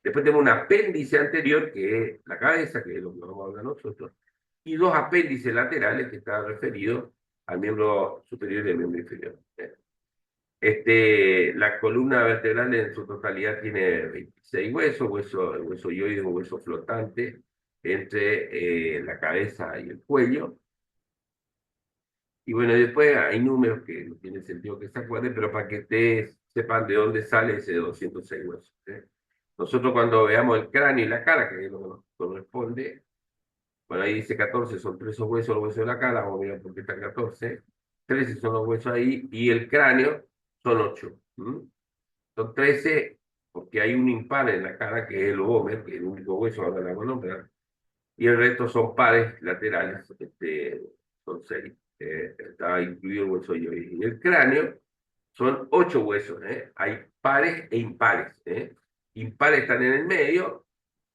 Después tenemos un apéndice anterior, que es la cabeza, que es lo que vamos a hablar nosotros, y dos apéndices laterales, que están referidos al miembro superior y al miembro inferior. La columna vertebral en su totalidad tiene 26 huesos, el hueso yoide es un hueso flotante entre la cabeza y el cuello. Y bueno, después hay números que no tienen sentido que se acuerden, pero para que ustedes sepan de dónde sale ese 206 huesos. Nosotros, cuando veamos el cráneo y la cara, que es lo que nos corresponde, bueno, ahí dice 14, son 3 huesos, los huesos de la cara, vamos a mirar por qué están 14, 13 son los huesos ahí, y el cráneo son 8. Son 13 porque hay un impar en la cara que es el ómer, que es el único hueso que la a nombrar, y el resto son pares laterales, son 6. Está incluido el hueso yoides. Y el cráneo son 8 huesos, ¿eh? Hay pares e impares, ¿eh? Impares están en el medio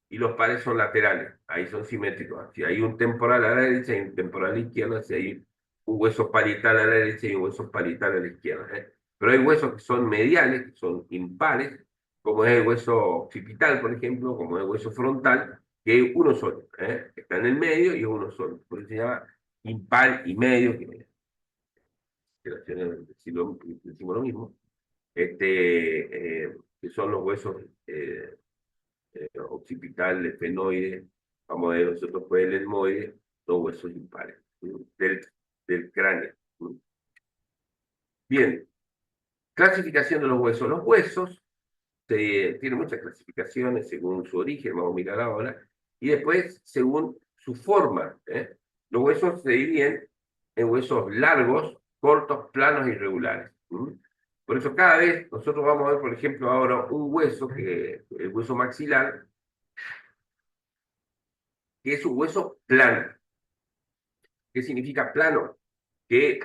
y los pares son laterales, ahí son simétricos. Si hay un temporal a la derecha y un temporal a la izquierda, si hay un hueso parietal a la derecha y un hueso parietal a la izquierda, ¿eh? Pero hay huesos que son mediales, que son impares, como es el hueso occipital, por ejemplo, como es el hueso frontal, que es uno solo, ¿eh? Está en el medio y es uno solo. Por eso se llama impar y medio, que decimos lo mismo, que son los huesos occipital, esfenoide, vamos a ver, nosotros pues el etmoide, son huesos impares del cráneo. Bien, clasificación de los huesos. Los huesos tienen muchas clasificaciones según su origen, vamos a mirar ahora, y después según su forma. Los huesos se dividen en huesos largos, cortos, planos y irregulares. Por eso cada vez nosotros vamos a ver, por ejemplo, ahora un hueso, el hueso maxilar, que es un hueso plano. ¿Qué significa plano? Que,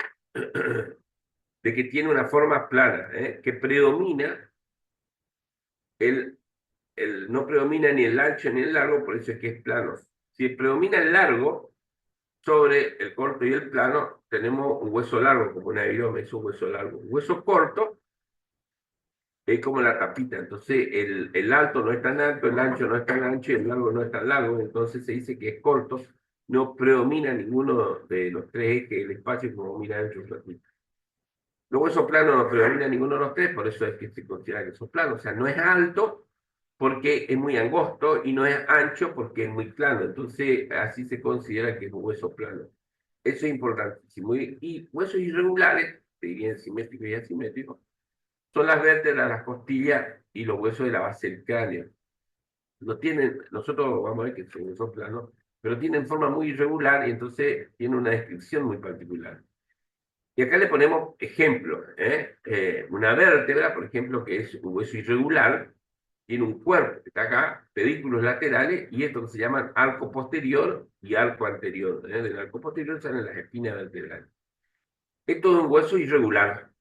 de que tiene una forma plana, que predomina el, no predomina ni el ancho ni el largo, por eso es que es plano. Si predomina el largo sobre el corto y el plano, tenemos un hueso largo, como un avión, es un hueso largo. Un hueso corto es como la tapita, entonces el alto no es tan alto, el ancho no es tan ancho y el largo no es tan largo, entonces se dice que es corto, no predomina ninguno de los tres ejes del espacio como mira ancho y platito. Los huesos planos no predomina ninguno de los tres, por eso es que se considera que son planos, o sea, no es alto porque es muy angosto y no es ancho porque es muy plano, entonces así se considera que es un hueso plano. Eso es importantísimo. Y huesos irregulares, se dirían simétricos y asimétricos, son las vértebras, las costillas y los huesos de la base del cráneo. No tienen, nosotros vamos a ver que son planos, pero tienen forma muy irregular y entonces tienen una descripción muy particular. Y acá le ponemos ejemplos. Una vértebra, por ejemplo, que es un hueso irregular, tiene un cuerpo que está acá, pedículos laterales, y esto que se llaman arco posterior y arco anterior. Del arco posterior salen las espinas vertebrales. Esto es un hueso irregular.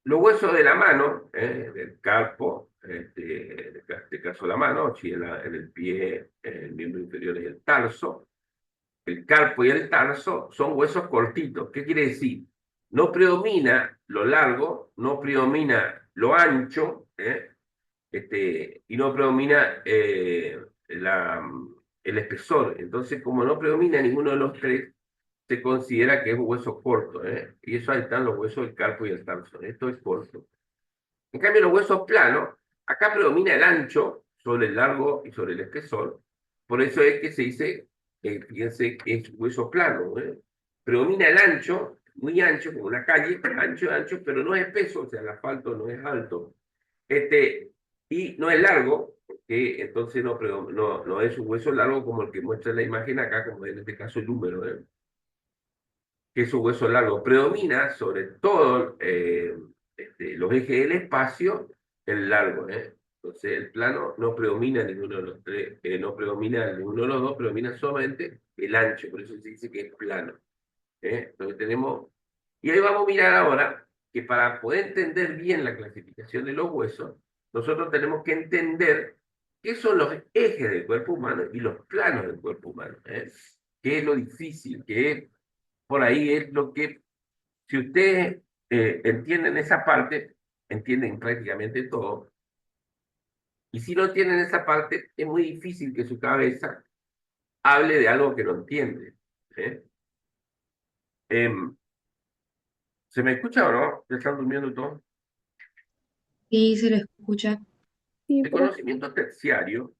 Los huesos de la mano, del carpo, en este caso la mano, si en el pie, el miembro inferior es el tarso, el carpo y el tarso son huesos cortitos. ¿Qué quiere decir? No predomina lo largo, no predomina lo ancho, y no predomina el espesor. Entonces, como no predomina ninguno de los tres, se considera que es un hueso corto, y eso ahí están los huesos del carpo y el tarso. Esto es corto. En cambio, los huesos planos, acá predomina el ancho sobre el largo y sobre el espesor. Por eso es que se dice, fíjense, que es hueso plano. Predomina el ancho, muy ancho, como una calle, ancho, ancho, pero no es espeso, o sea, el asfalto no es alto. Y no es largo, que entonces no es un hueso largo como el que muestra la imagen acá, como en este caso el húmero, que es un hueso largo. Predomina sobre todo los ejes del espacio el largo. Entonces el plano no predomina ninguno de los tres, no predomina ninguno de los dos, predomina solamente el ancho, por eso se dice que es plano. Entonces tenemos, y ahí vamos a mirar ahora que para poder entender bien la clasificación de los huesos, nosotros tenemos que entender qué son los ejes del cuerpo humano y los planos del cuerpo humano. Qué es lo difícil, que es, por ahí es lo que, si ustedes entienden esa parte, entienden prácticamente todo, y si no entienden esa parte, es muy difícil que su cabeza hable de algo que no entiende. ¿eh? Em, ¿Se me escucha o no? ¿Ya están durmiendo todos? Sí, se lo escucha. Sí, El profe. conocimiento terciario,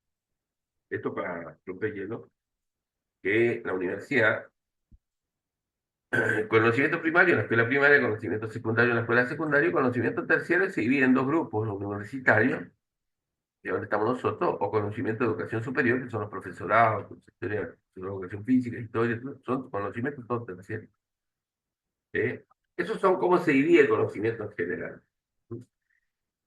esto para romper hielo, que la universidad, conocimiento primario en la escuela primaria, conocimiento secundario en la escuela secundaria, y conocimiento terciario se divide en dos grupos, los universitarios, de donde estamos nosotros, o conocimiento de educación superior, que son los profesorados, historia, educación física, historia, son conocimientos todos terciarios. Esos son cómo se divide el conocimiento en general.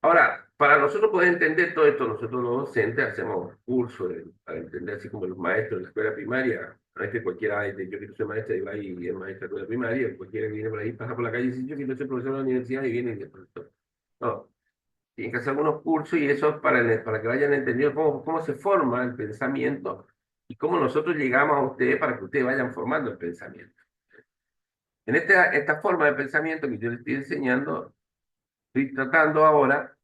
Ahora, para nosotros poder entender todo esto, nosotros los docentes hacemos cursos para entender, así como los maestros de la escuela primaria. No es que cualquiera dice, yo quiero ser maestra y va y es maestra de la escuela primaria, cualquiera que viene por ahí pasa por la calle y dice, yo quiero ser profesor de la universidad y viene y es profesor. No, tienen que hacer algunos cursos y eso es para que vayan entendiendo cómo se forma el pensamiento y cómo nosotros llegamos a ustedes para que ustedes vayan formando el pensamiento. En esta forma de pensamiento que yo les estoy enseñando, estoy tratando ahora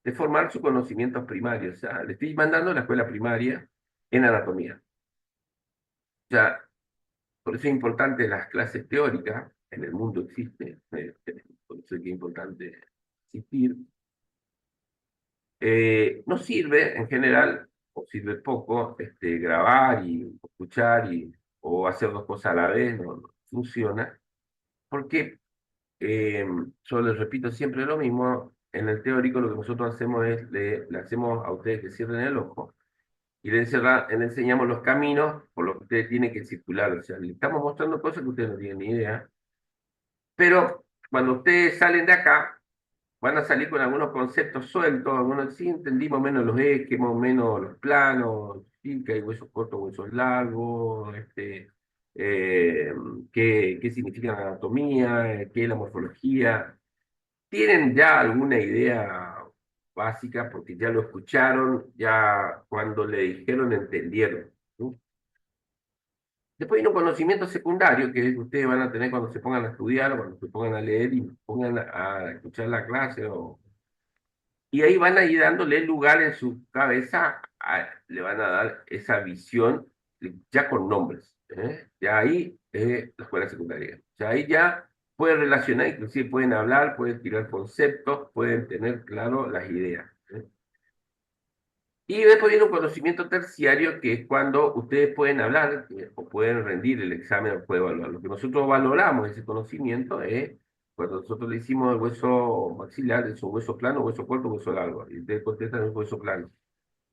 de formar sus conocimientos primarios. O sea, le estoy mandando a la escuela primaria en anatomía. O sea, por eso es importante las clases teóricas, en el mundo existe, por eso es que es importante existir. No sirve en general, o sirve poco, grabar y escuchar o hacer dos cosas a la vez, no funciona, porque yo les repito siempre lo mismo, en el teórico lo que nosotros hacemos es, le hacemos a ustedes que cierren el ojo y le enseñamos los caminos por los que ustedes tienen que circular, o sea, le estamos mostrando cosas que ustedes no tienen ni idea, pero cuando ustedes salen de acá, van a salir con algunos conceptos sueltos, algunos sí entendimos menos los ejes, más o menos los planos, sí, que hay huesos cortos, huesos largos, eh, qué significa la anatomía, qué es la morfología. ¿Tienen ya alguna idea básica? Porque ya lo escucharon, ya cuando le dijeron entendieron, ¿no? Después hay un conocimiento secundario que ustedes van a tener cuando se pongan a estudiar, o cuando se pongan a leer y pongan a escuchar la clase y ahí van a ir dándole lugar en su cabeza, le van a dar esa visión ya con nombres. Ya ahí es la escuela secundaria. Ya ahí ya pueden relacionar, inclusive pueden hablar, pueden tirar conceptos, pueden tener claro las ideas. Y después viene un conocimiento terciario, que es cuando ustedes pueden hablar o pueden rendir el examen o pueden evaluar. Lo que nosotros valoramos ese conocimiento es cuando nosotros le hicimos el hueso maxilar, es un hueso plano, hueso corto, hueso largo. Y ustedes contestan un hueso plano.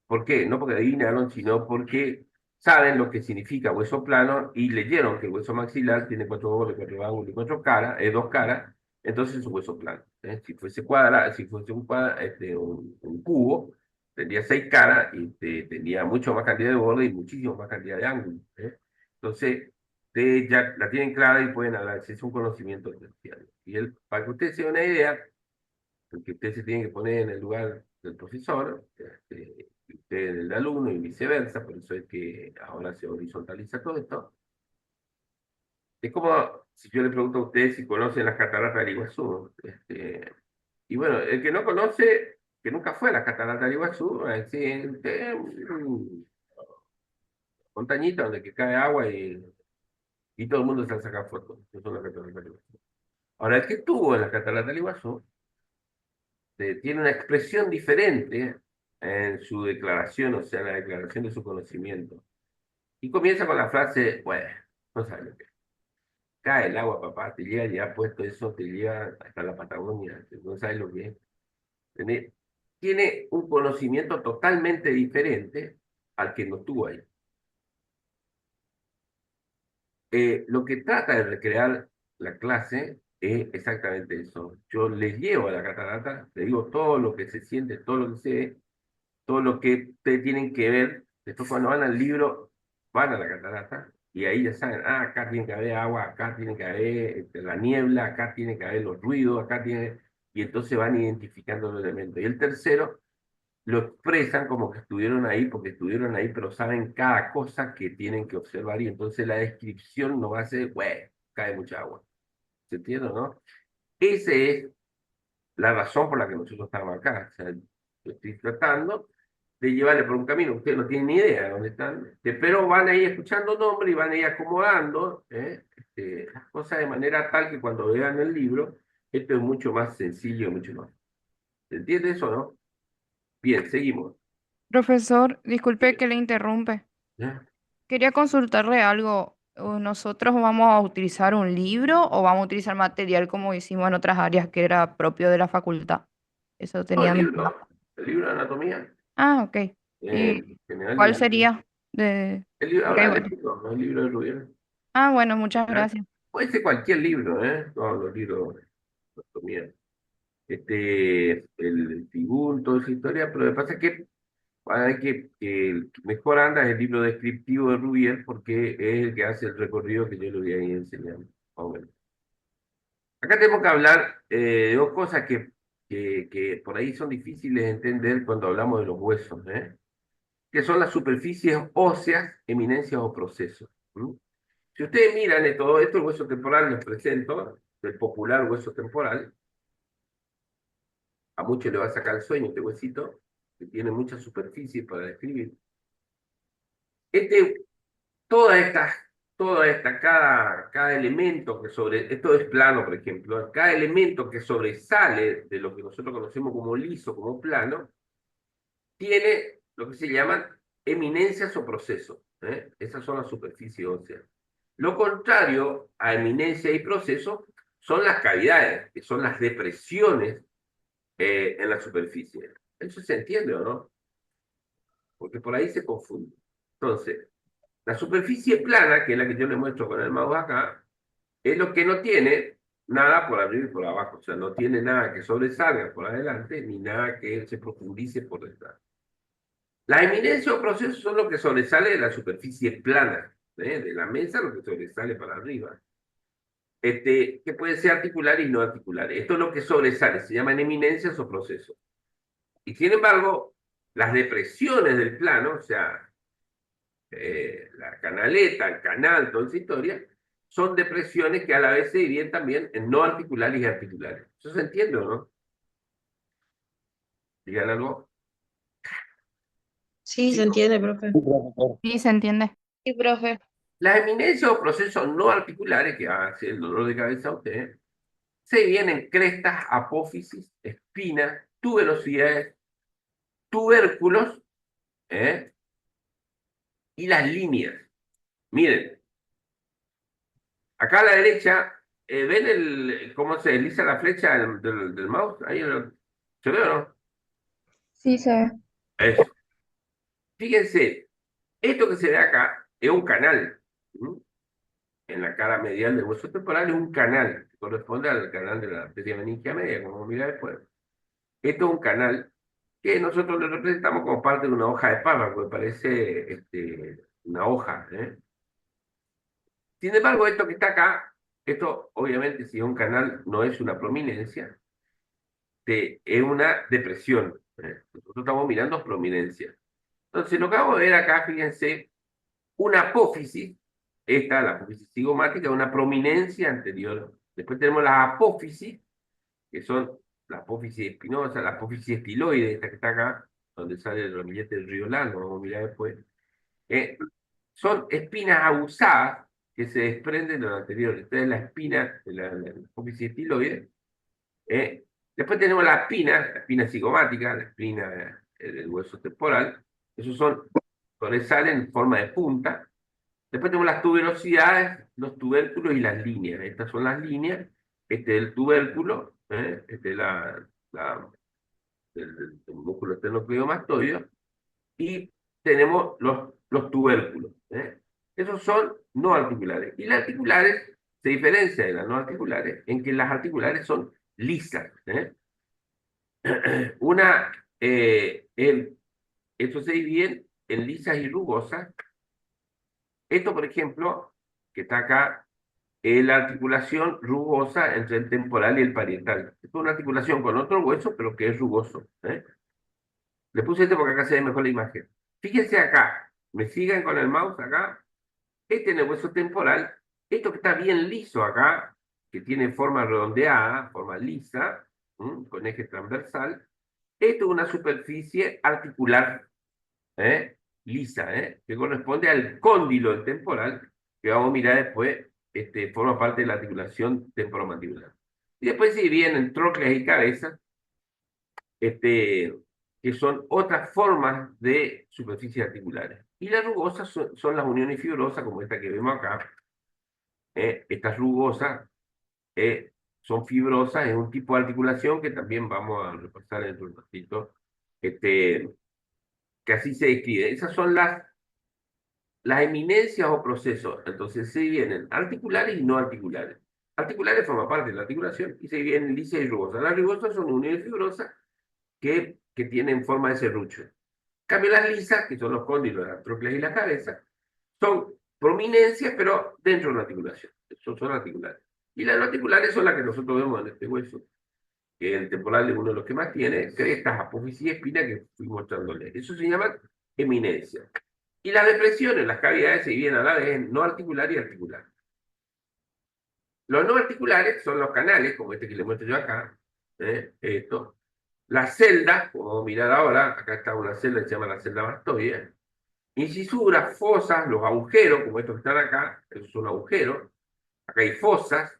¿Por qué? No porque adivinaron, sino porque saben lo que significa hueso plano y leyeron que el hueso maxilar tiene cuatro bordes, cuatro ángulos y cuatro caras, dos caras, entonces es un hueso plano. Si fuese si fuese un cubo, tendría seis caras y tendría mucho más cantidad de bordes y muchísimo más cantidad de ángulos. Entonces, ustedes ya la tienen clara y pueden hablar, ese es un conocimiento terciario. Para que ustedes se den una idea, porque ustedes se tienen que poner en el lugar del profesor, y usted en el de alumno y viceversa, por eso es que ahora se horizontaliza todo esto. Es como si yo le pregunto a ustedes si conocen las cataratas del Iguazú. Y bueno, el que no conoce, que nunca fue a las cataratas del Iguazú, va a decir, montañita donde que cae agua y todo el mundo se saca fotos. Eso son las cataratas del Iguazú. Ahora, el que estuvo en las cataratas del Iguazú, tiene una expresión diferente en su declaración, o sea, la declaración de su conocimiento. Y comienza con la frase, bueno, no sabes lo que es. Cae el agua, papá, te llega ya puesto eso, te llega hasta la Patagonia, no sabes lo que es. Tiene un conocimiento totalmente diferente al que no estuvo ahí. Lo que trata de recrear la clase es exactamente eso. Yo les llevo a la catarata, les digo todo lo que se siente, todo lo que se ve, todo lo que ustedes tienen que ver. Después cuando van al libro, van a la catarata y ahí ya saben, acá tiene que haber agua, acá tiene que haber la niebla, acá tiene que haber los ruidos, acá tiene... Y entonces van identificando los elementos. Y el tercero lo expresan como que estuvieron ahí, porque estuvieron ahí, pero saben cada cosa que tienen que observar y entonces la descripción no va a ser, bueno, cae mucha agua. ¿Se entiende, no? Esa es la razón por la que nosotros estamos acá. O sea, yo estoy tratando de llevarle por un camino. Ustedes no tienen ni idea de dónde están, pero van a ir escuchando nombres y van a ir acomodando las cosas de manera tal que cuando vean el libro, esto es mucho más sencillo, mucho más. ¿Se entiende eso, no? Bien, seguimos. Profesor, disculpe que le interrumpe. ¿Ya? Quería consultarle algo. ¿Nosotros vamos a utilizar un libro o vamos a utilizar material como hicimos en otras áreas que era propio de la facultad? Eso No, tenía mi duda. el libro de anatomía, Ah, ok. ¿Y en general, cuál sería? De... el libro Porque habla hay de varios. libro, no el libro de Rubiera. Ah, bueno, muchas gracias. Puede ser cualquier libro, todos los libros de anatomía. el Tibún, toda esa historia, pero lo que pasa es que hay que el que mejor anda es el libro descriptivo de Rubier porque es el que hace el recorrido que yo le voy a ir enseñando. Más o menos. Acá tenemos que hablar de dos cosas que por ahí son difíciles de entender cuando hablamos de los huesos, ¿eh? Que son las superficies óseas, eminencias o procesos. ¿Mm? Si ustedes miran de todo esto, el hueso temporal les presento, el popular hueso temporal, a muchos le va a sacar el sueño este huesito, que tiene mucha superficie para describir. Este, cada elemento esto es plano, por ejemplo, cada elemento que sobresale de lo que nosotros conocemos como liso, como plano, tiene lo que se llaman eminencias o procesos, ¿eh? Esas son las superficies óseas. Lo contrario a eminencia y proceso son las cavidades, que son las depresiones en la superficie. ¿Eso se entiende o no? Porque por ahí se confunde. Entonces, la superficie plana, que es la que yo le muestro con el mouse acá, es lo que no tiene nada por arriba y por abajo. O sea, no tiene nada que sobresalga por adelante, ni nada que se profundice por detrás. Las eminencias o procesos son lo que sobresale de la superficie plana, ¿eh? De la mesa, lo que sobresale para arriba. Que puede ser articular y no articular. Esto es lo que sobresale, se llaman eminencias o procesos. Y sin embargo, las depresiones del plano, o sea, la canaleta, el canal, toda esa historia, son depresiones que a la vez se dividen también en no articulares y articulares. ¿Eso se entiende o no? Digan algo. Sí, se Sí. entiende, profe. Sí, se entiende. Sí, profe. Las eminencias o procesos no articulares, que va a ser el dolor de cabeza a usted, se dividen en crestas, apófisis, espinas, tuberosidades, tubérculos, ¿eh? Y las líneas. Miren, acá a la derecha, ¿ven cómo se desliza la flecha del mouse? Ahí ¿se ve o no? Sí, se ve. Eso. Fíjense, esto que se ve acá es un canal. ¿Mm? En la cara medial del hueso temporal es un canal, que corresponde al canal de la arteria meningia media, como vamos a mirar después. Esto es un canal que nosotros lo representamos como parte de una hoja de párrafo, que parece una hoja, ¿eh? Sin embargo, esto que está acá, esto obviamente si es un canal no es una prominencia, es una depresión, ¿eh? Nosotros estamos mirando prominencia. Entonces, lo que vamos a ver acá, fíjense, una apófisis, la apófisis cigomática, una prominencia anterior. Después tenemos la apófisis, que son la apófisis espinosa, la apófisis estiloide, esta que está acá, donde sale el ramillete del río Lano, vamos a mirar después. Son espinas abusadas que se desprenden de lo anterior. Esta es la espina de la apófisis estiloide. Después tenemos la espina cigomática, la espina del hueso temporal. Esos sobresalen en forma de punta. Después tenemos las tuberosidades, los tubérculos y las líneas. Estas son las líneas. Este es el tubérculo, este es el músculo esternocleidomastoideo. Y tenemos los tubérculos, ¿eh? Esos son no articulares. Y las articulares se diferencian de las no articulares en que las articulares son lisas, ¿eh? Una, esto se divide en lisas y rugosas. Esto, por ejemplo, que está acá, es la articulación rugosa entre el temporal y el parietal. Es una articulación con otro hueso, pero que es rugoso, ¿eh? Le puse este porque acá se ve mejor la imagen. Fíjense acá, me siguen con el mouse acá. Este en el hueso temporal, esto que está bien liso acá, que tiene forma redondeada, forma lisa, con eje transversal, esto es una superficie articular, ¿eh? Lisa, que corresponde al cóndilo del temporal, que vamos a mirar después, forma parte de la articulación temporomandibular. Y después se dividen en trócleas y cabezas, que son otras formas de superficies articulares. Y las rugosas son las uniones fibrosas, como esta que vemos acá. Estas rugosas son fibrosas, es un tipo de articulación que también vamos a repasar en un ratito, que así se describe. Esas son las eminencias o procesos. Entonces se vienen articulares y no articulares. Articulares forman parte de la articulación y se dividen lisa y rugosa. Las rugosas son uniones fibrosas que tienen forma de serrucho. En cambio, las lisas, que son los cóndilos, las trocleas y la cabeza, son prominencias, pero dentro de la articulación. Son articulares. Y las no articulares son las que nosotros vemos en este hueso, que el temporal es uno de los que más tiene, crestas, apófisis y espina que fui mostrándole. Eso se llama eminencia. Y las depresiones, las cavidades se dividen a la vez en no articular y articular. Los no articulares son los canales, como este que les muestro yo acá, esto. Las celdas, como vamos a mirar ahora, acá está una celda que se llama la celda mastoidea. Incisuras, fosas, los agujeros, como estos que están acá, esos son agujeros. Acá hay fosas.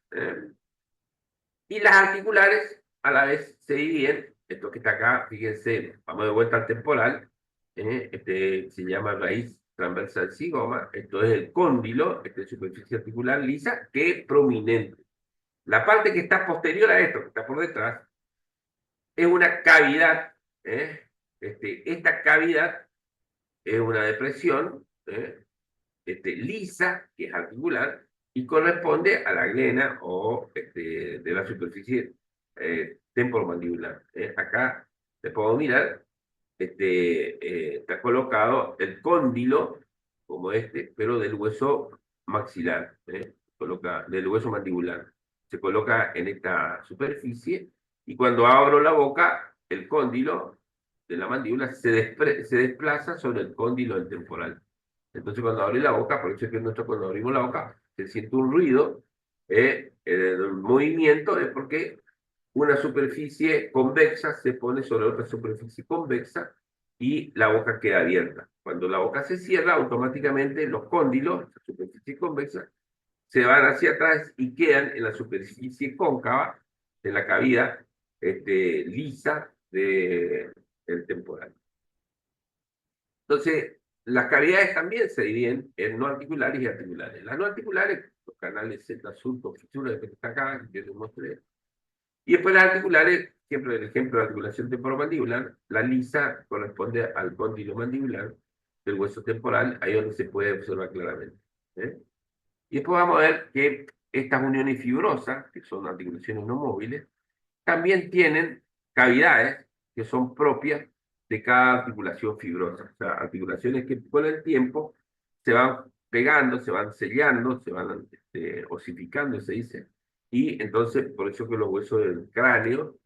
Y las articulares a la vez se dividen. Esto que está acá, fíjense, vamos de vuelta al temporal. Este se llama raíz transversal zigoma. Esto es el cóndilo, es superficie articular lisa, que es prominente. La parte que está posterior a esto, que está por detrás, es una cavidad. Esta cavidad es una depresión lisa, que es articular, y corresponde a la glena o de la superficie temporomandibular. Acá te puedo mirar, está colocado el cóndilo, como pero del hueso maxilar, del hueso mandibular. Se coloca en esta superficie, y cuando abro la boca, el cóndilo de la mandíbula se desplaza sobre el cóndilo del temporal. Entonces, cuando abrí la boca, por eso es que cuando abrimos la boca, se siente un ruido, el movimiento es porque una superficie convexa se pone sobre otra superficie convexa y la boca queda abierta. Cuando la boca se cierra, automáticamente los cóndilos, la superficie convexa, se van hacia atrás y quedan en la superficie cóncava de la cavidad lisa del temporal. Entonces, las cavidades también se dividen en no articulares y articulares. Las no articulares, los canales Z, surco, fisuras, que está acá, que les mostré. Y después las articulares, siempre el ejemplo de articulación temporomandibular, la lisa corresponde al cóndilo mandibular del hueso temporal, ahí donde se puede observar claramente. Y después vamos a ver que estas uniones fibrosas, que son articulaciones no móviles, también tienen cavidades que son propias de cada articulación fibrosa. O sea, articulaciones que con el tiempo se van pegando, se van sellando, se van osificando, se dice. Y entonces, por eso que los huesos del cráneo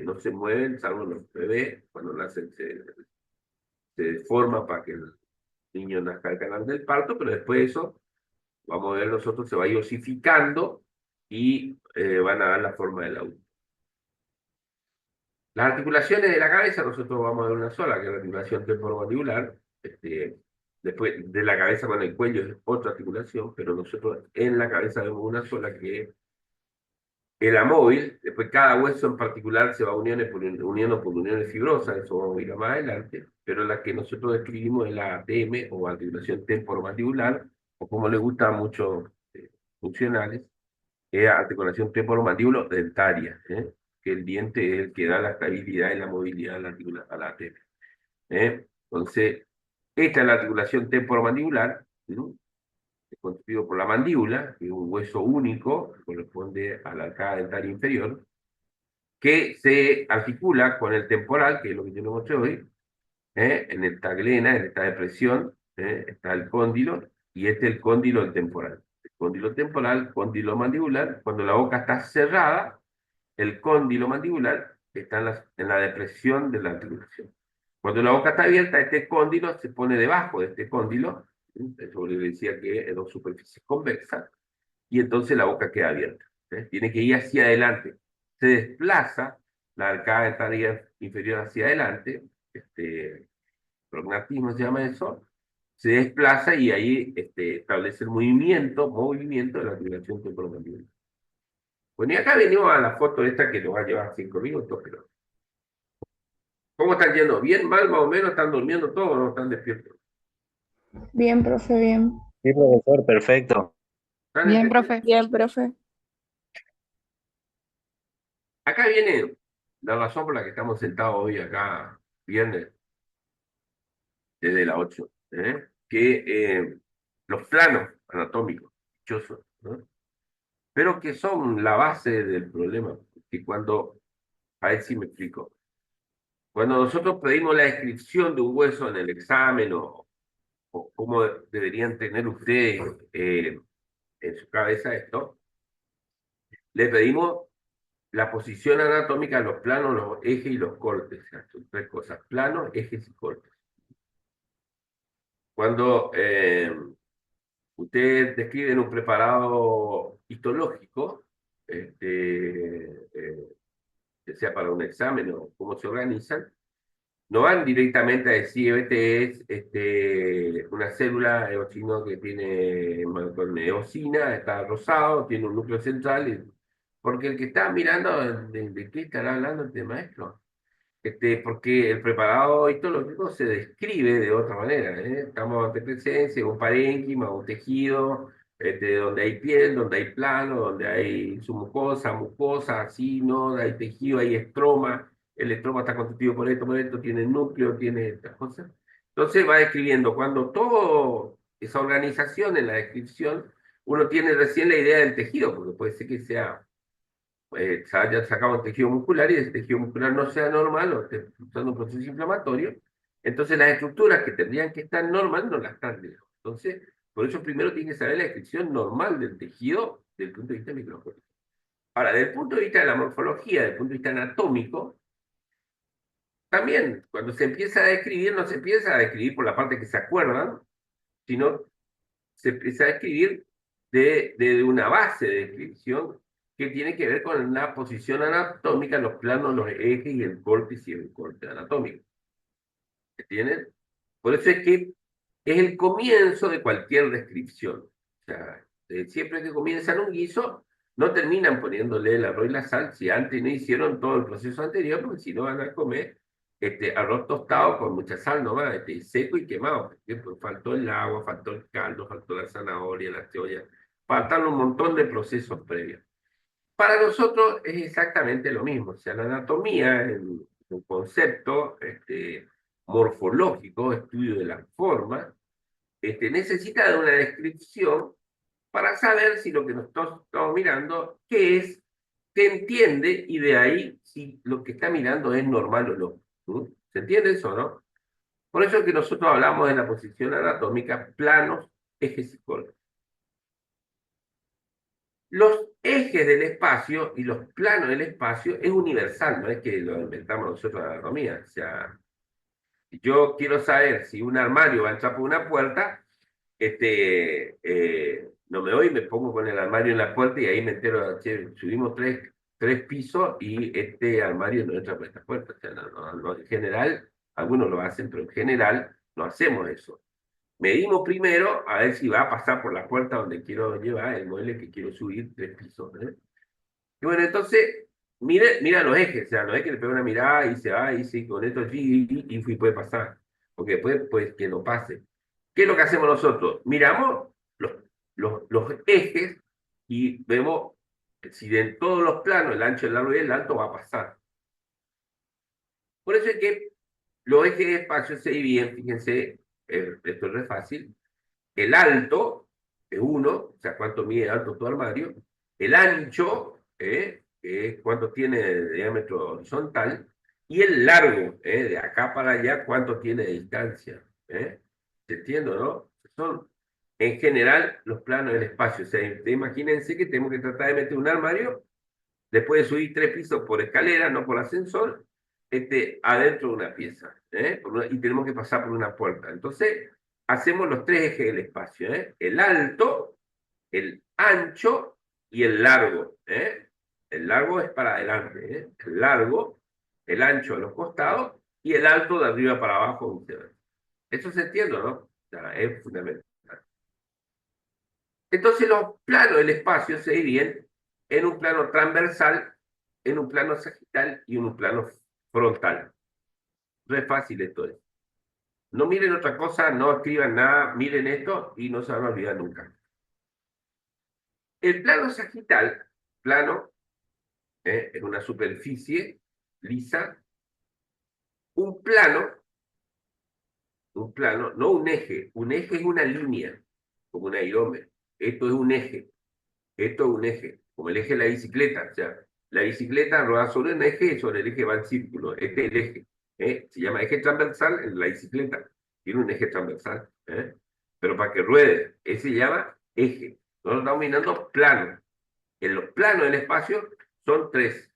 no se mueven, salvo los bebés, cuando nacen se deforma para que el niño nazca al canal del parto, pero después de eso, vamos a ver nosotros, se va a ir osificando y van a dar la forma del auto. Las articulaciones de la cabeza, nosotros vamos a ver una sola, que es la articulación temporomandibular. Después de la cabeza con el cuello es otra articulación, pero nosotros en la cabeza vemos una sola, que es la móvil. Después cada hueso en particular se va uniendo por uniones fibrosas, eso vamos a ir más adelante, pero la que nosotros describimos es la ATM, o articulación temporomandibular, o como le gusta a muchos funcionales, es articulación temporomandibulo-dentaria, que el diente es el que da la estabilidad y la movilidad a la ATM. Entonces, esta es la articulación temporomandibular, ¿no? Es constituido por la mandíbula, que es un hueso único, que corresponde a la arcada dentaria inferior, que se articula con el temporal, que es lo que yo les mostré hoy, en esta glena, en esta depresión, está el cóndilo, y este es el cóndilo del temporal. El cóndilo temporal, cóndilo mandibular, cuando la boca está cerrada, el cóndilo mandibular está en la depresión de la articulación. Cuando la boca está abierta, este cóndilo se pone debajo de este cóndilo, eso le decía que es dos superficies convexas, y entonces la boca queda abierta. Tiene que ir hacia adelante. Se desplaza la arcada dentaria inferior hacia adelante, prognatismo se llama eso, se desplaza y ahí establece el movimiento de la articulación temporomandibular. Bueno, y acá venimos a la foto esta que nos va a llevar 5 minutos, pero ¿cómo están yendo? ¿Bien, mal, más o menos? ¿Están durmiendo todos o no están despiertos? Bien, profe, bien. Sí, profesor, perfecto. ¿Están Bien, profe. Bien, profe. Acá viene la razón por la que estamos sentados hoy acá, viernes, desde las 8, que los planos anatómicos, dichosos, ¿no? pero que son la base del problema. Que cuando, a ver si me explico, cuando nosotros pedimos la descripción de un hueso en el examen o cómo deberían tener ustedes en su cabeza esto, le pedimos la posición anatómica, los planos, los ejes y los cortes. O sea, son tres cosas: planos, ejes y cortes. Cuando ustedes describen un preparado histológico, que sea para un examen o cómo se organizan, no van directamente a decir, este es una célula eosino que tiene con eosina, está rosado, tiene un núcleo central, porque el que está mirando, ¿de qué estará hablando este maestro? Porque el preparado histológico se describe de otra manera, ¿eh? Estamos ante presencia de un parénquima, un tejido, donde hay piel, donde hay plano, donde hay su mucosa, así, ¿no? Hay tejido, hay estroma, el estroma está constituido por esto, tiene núcleo, tiene estas cosas. Entonces va describiendo, cuando todo esa organización en la descripción, uno tiene recién la idea del tejido, porque puede ser que sea se haya sacado un tejido muscular y ese tejido muscular no sea normal o esté usando un proceso inflamatorio, entonces las estructuras que tendrían que estar normal no las están. Digamos. Entonces, por eso primero tiene que saber la descripción normal del tejido desde el punto de vista microscópico. Ahora, desde el punto de vista de la morfología, desde el punto de vista anatómico, también cuando se empieza a describir, no se empieza a describir por la parte que se acuerdan, sino se empieza a escribir de una base de descripción que tiene que ver con la posición anatómica, los planos, los ejes y el córtex y el corte anatómico. ¿Entienden? Por eso es que es el comienzo de cualquier descripción. O sea, siempre que comienzan un guiso, no terminan poniéndole el arroz y la sal si antes no hicieron todo el proceso anterior, porque si no van a comer arroz tostado con mucha sal nomás, seco y quemado. Porque pues, faltó el agua, faltó el caldo, faltó la zanahoria, la cebolla, faltan un montón de procesos previos. Para nosotros es exactamente lo mismo. O sea, la anatomía, en un concepto morfológico, estudio de la forma, necesita de una descripción para saber si lo que nos estamos mirando, qué es, qué entiende, y de ahí si lo que está mirando es normal o no. ¿Mm? ¿Se entiende eso, no? Por eso es que nosotros hablamos de la posición anatómica, planos, ejes y cortes. Los ejes del espacio y los planos del espacio es universal, no es que lo inventamos nosotros en la anatomía. O sea, si yo quiero saber si un armario va a entrar por una puerta, no me voy y me pongo con el armario en la puerta y ahí me entero, che, subimos tres pisos y este armario no entra por esta puerta. O sea, en general, algunos lo hacen, pero en general no hacemos eso. Medimos primero a ver si va a pasar por la puerta donde quiero llevar el mueble que quiero subir 3 pisos. ¿Eh? Y bueno, entonces, mira los ejes, o sea, los ejes le pega una mirada y se va y sí, con esto y puede pasar. Porque después, pues, que no pase. ¿Qué es lo que hacemos nosotros? Miramos los ejes y vemos si de todos los planos, el ancho, el largo y el alto, va a pasar. Por eso es que los ejes de espacio se dividen, fíjense, esto es re fácil. El alto es 1, o sea, cuánto mide alto tu armario. El ancho, que es cuánto tiene de diámetro horizontal. Y el largo, de acá para allá, cuánto tiene de distancia. ¿Se entiende, no? Son, en general, los planos del espacio. O sea, imagínense que tenemos que tratar de meter un armario, después de subir 3 pisos por escalera, no por ascensor, adentro de una pieza, y tenemos que pasar por una puerta. Entonces, hacemos los 3 ejes del espacio, el alto, el ancho y el largo. El largo es para adelante, el largo, el ancho a los costados y el alto de arriba para abajo. Eso se entiende, ¿no? O sea, es fundamental. Entonces los planos del espacio se dividen en un plano transversal, en un plano sagital y en un plano frontal. No es fácil esto. No miren otra cosa, no escriban nada, miren esto y no se van a olvidar nunca. El plano sagital, plano, es una superficie lisa, un plano, no un eje es una línea, como un aerómetro. Esto es un eje, esto es un eje. como el eje de la bicicleta. O sea, la bicicleta rueda sobre un eje y sobre el eje va el círculo. Este es el eje. Se llama eje transversal en la bicicleta. Tiene un eje transversal. Pero para que ruede, ese se llama eje. Nosotros estamos mirando plano. En los planos del espacio son tres.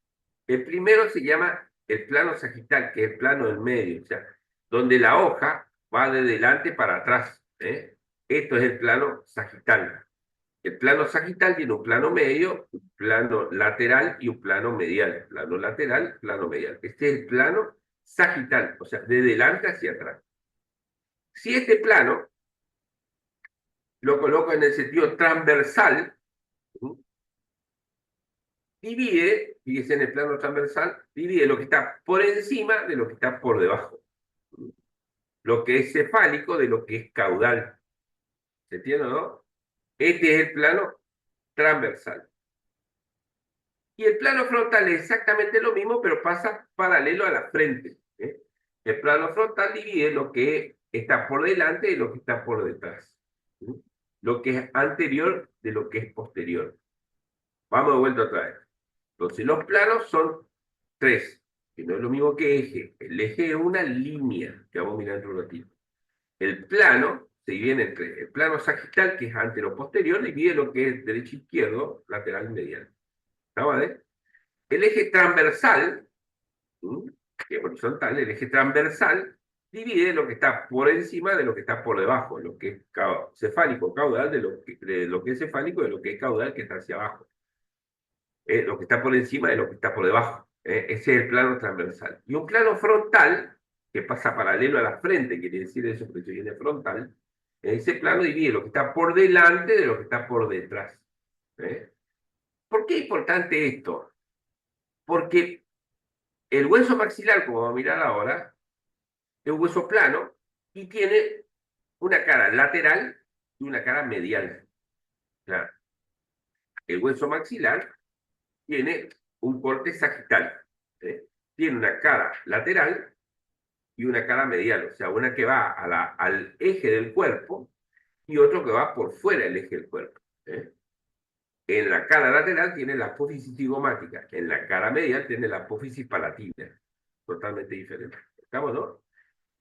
El primero se llama el plano sagital, que es el plano del medio, o sea, donde la hoja va de delante para atrás. Esto es el plano sagital. El plano sagital tiene un plano medio, un plano lateral y un plano medial. Plano lateral, plano medial. Este es el plano sagital, o sea, de delante hacia atrás. Si este plano lo coloco en el sentido transversal, divide, fíjese en el plano transversal, divide lo que está por encima de lo que está por debajo. Lo que es cefálico de lo que es caudal. ¿Se entiende, no? Este es el plano transversal. Y el plano frontal es exactamente lo mismo, pero pasa paralelo a la frente. El plano frontal divide lo que está por delante de lo que está por detrás. Lo que es anterior de lo que es posterior. Vamos de vuelta otra vez. Entonces, los planos son tres, que no es lo mismo que eje. El eje es una línea, que vamos a mirar dentro de un ratito. El plano se divide en tres. El plano sagital, que es antero-posterior, divide lo que es derecho-izquierdo, lateral y medial. ¿Está vale? El eje transversal, que es horizontal, el eje transversal divide lo que está por encima de lo que está por debajo, lo que es cefálico, caudal, de lo que es cefálico, de lo que es caudal, que está hacia abajo. Lo que está por encima de lo que está por debajo. Ese es el plano transversal. Y un plano frontal, que pasa paralelo a la frente, quiere decir eso, porque se viene frontal, ese plano divide lo que está por delante de lo que está por detrás. ¿Por qué es importante esto? Porque el hueso maxilar, como vamos a mirar ahora, es un hueso plano y tiene una cara lateral y una cara medial. O sea, el hueso maxilar tiene un corte sagital. Tiene una cara lateral y una cara medial, o sea, una que va al eje del cuerpo y otro que va por fuera del eje del cuerpo. En la cara lateral tiene la apófisis cigomática, en la cara medial tiene la apófisis palatina, totalmente diferente. ¿Estamos, no?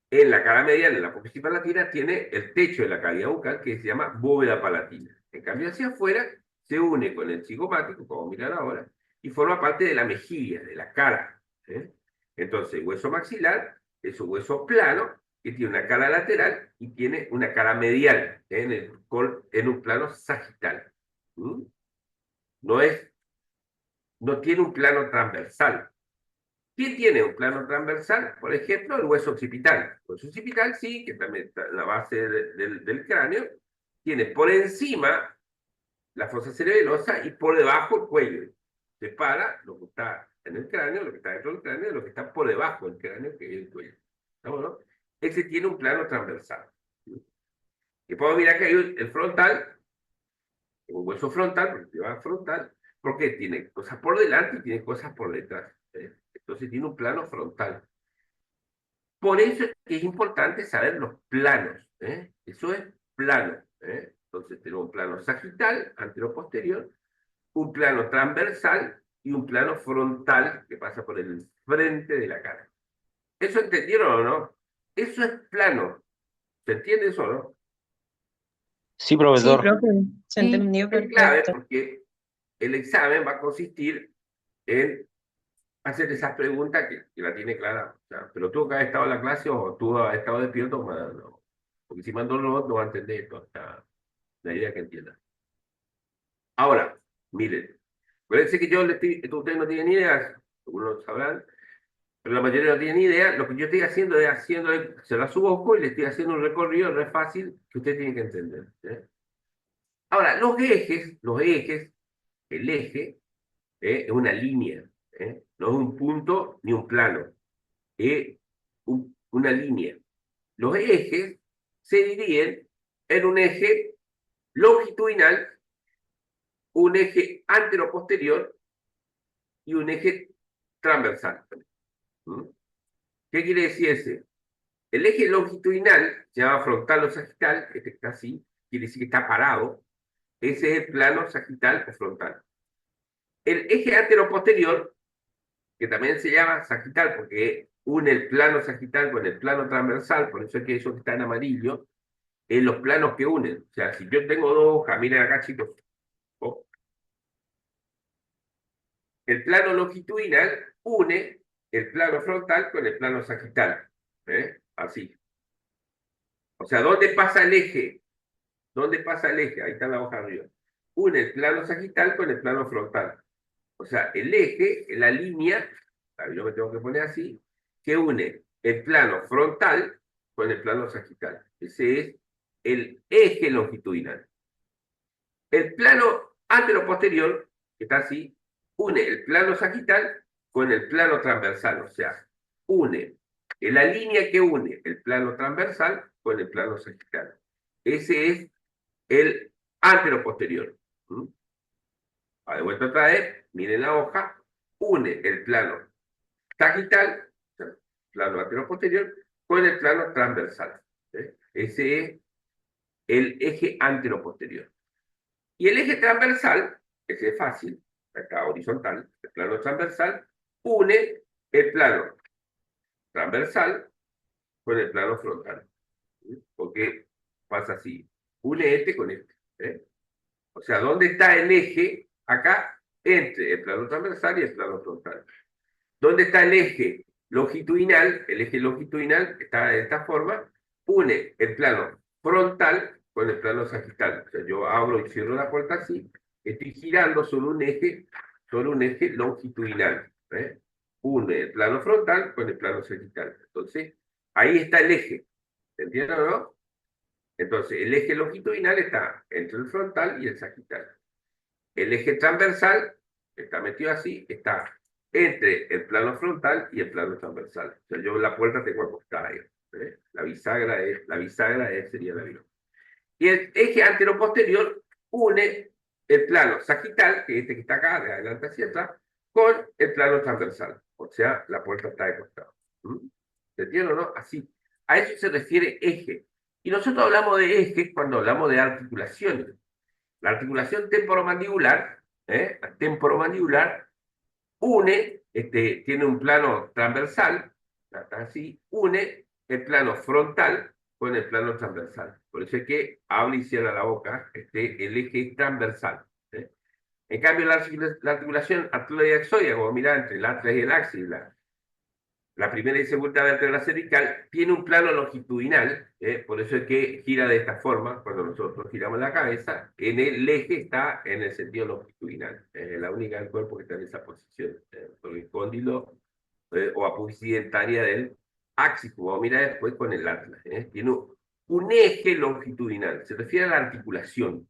En la cara medial, en la apófisis palatina, tiene el techo de la cavidad bucal que se llama bóveda palatina. En cambio, hacia afuera se une con el cigomático, como mirar ahora, y forma parte de la mejilla, de la cara. Entonces, el hueso maxilar es un hueso plano que tiene una cara lateral y tiene una cara medial en un plano sagital. No tiene un plano transversal. ¿Quién tiene un plano transversal? Por ejemplo, el hueso occipital. El hueso occipital sí, que también está en la base del cráneo, tiene por encima la fosa cerebelosa y por debajo el cuello. Separa lo que está en el cráneo, lo que está dentro del cráneo, de lo que está por debajo del cráneo, que es el cuello. ¿Estamos, no? Ese tiene un plano transversal. Y podemos mirar que hay el frontal, un hueso frontal, porque se llama frontal, porque tiene cosas por delante y tiene cosas por detrás. Entonces tiene un plano frontal. Por eso es que es importante saber los planos. Eso es plano. Entonces tenemos un plano sagital, antero-posterior, un plano transversal y un plano frontal que pasa por el frente de la cara. ¿Eso entendieron o no? Eso es plano. ¿Se entiende eso o no? Sí, Sí, profesor. profe, se Sí. entendió Es clave perfecto. porque el examen va a consistir en hacer esas preguntas que la tiene clara. O sea, pero tú que has estado en la clase o tú has estado despierto, no. Porque si mando un robot no va a entender esto. O sea, la idea que entienda. Ahora, miren. Acuérdense que ustedes no tienen ideas, algunos sabrán, pero la mayoría no tienen idea. Lo que yo estoy haciendo es cerrar su ojo y le estoy haciendo un recorrido re fácil que ustedes tienen que entender. Ahora, el eje es una línea, no es un punto ni un plano, es una línea. Los ejes se dividen en un eje longitudinal, un eje antero-posterior y un eje transversal. ¿Qué quiere decir ese? El eje longitudinal, se llama frontal o sagital, este está así, quiere decir que está parado. Ese es el plano sagital o frontal. El eje anteroposterior, que también se llama sagital porque une el plano sagital con el plano transversal, por eso es que eso que está en amarillo, es los planos que unen. O sea, si yo tengo dos hojas, miren acá chicos, oh, el plano longitudinal une el plano frontal con el plano sagital. Así. O sea, ¿dónde pasa el eje? ¿Dónde pasa el eje? Ahí está la hoja arriba. Une el plano sagital con el plano frontal. O sea, el eje es la línea, yo me tengo que poner así, que une el plano frontal con el plano sagital. Ese es el eje longitudinal. El plano anteroposterior, que está así, une el plano sagital con el plano transversal. O sea, une la línea que une el plano transversal con el plano sagital. Ese es el anteroposterior. De vuelta otra vez, miren la hoja, une el plano sagital, o sea, plano anteroposterior, con el plano transversal. Ese es el eje anteroposterior. Y el eje transversal, ese es fácil, acá horizontal, el plano transversal, une el plano transversal con el plano frontal. Porque pasa así, une este con este. O sea, ¿dónde está el eje? Acá, entre el plano transversal y el plano frontal. ¿Dónde está el eje longitudinal? El eje longitudinal está de esta forma, une el plano frontal con el plano sagital. O sea, yo abro y cierro la puerta así, estoy girando sobre un eje longitudinal. Une el plano frontal con el plano sagital. Entonces, ahí está el eje. ¿Entienden o no? Entonces, el eje longitudinal está entre el frontal y el sagital. El eje transversal, está metido así, está entre el plano frontal y el plano transversal. O sea, yo la puerta tengo acostada ahí. La bisagra sería la bisagra. Y el eje anteroposterior une el plano sagital, que es este que está acá, de adelante hacia atrás, con el plano transversal. O sea, la puerta está de costado. ¿Se entiende o no? Así. A eso se refiere eje. Y nosotros hablamos de ejes cuando hablamos de articulaciones. La articulación temporomandibular, une, tiene un plano transversal, así, une el plano frontal con el plano transversal. Por eso es que habla y cierra la boca, el eje transversal. En cambio, la articulación atlas-axoidea, como mirá, entre el atlas y el axis, la primera y segunda vértebra cervical, tiene un plano longitudinal, por eso es que gira de esta forma, cuando nosotros giramos la cabeza, en el eje está en el sentido longitudinal, es la única del cuerpo que está en esa posición, por el cóndilo o apófisis dentaria del axis, como mira después con el atlas, tiene un eje longitudinal, se refiere a la articulación,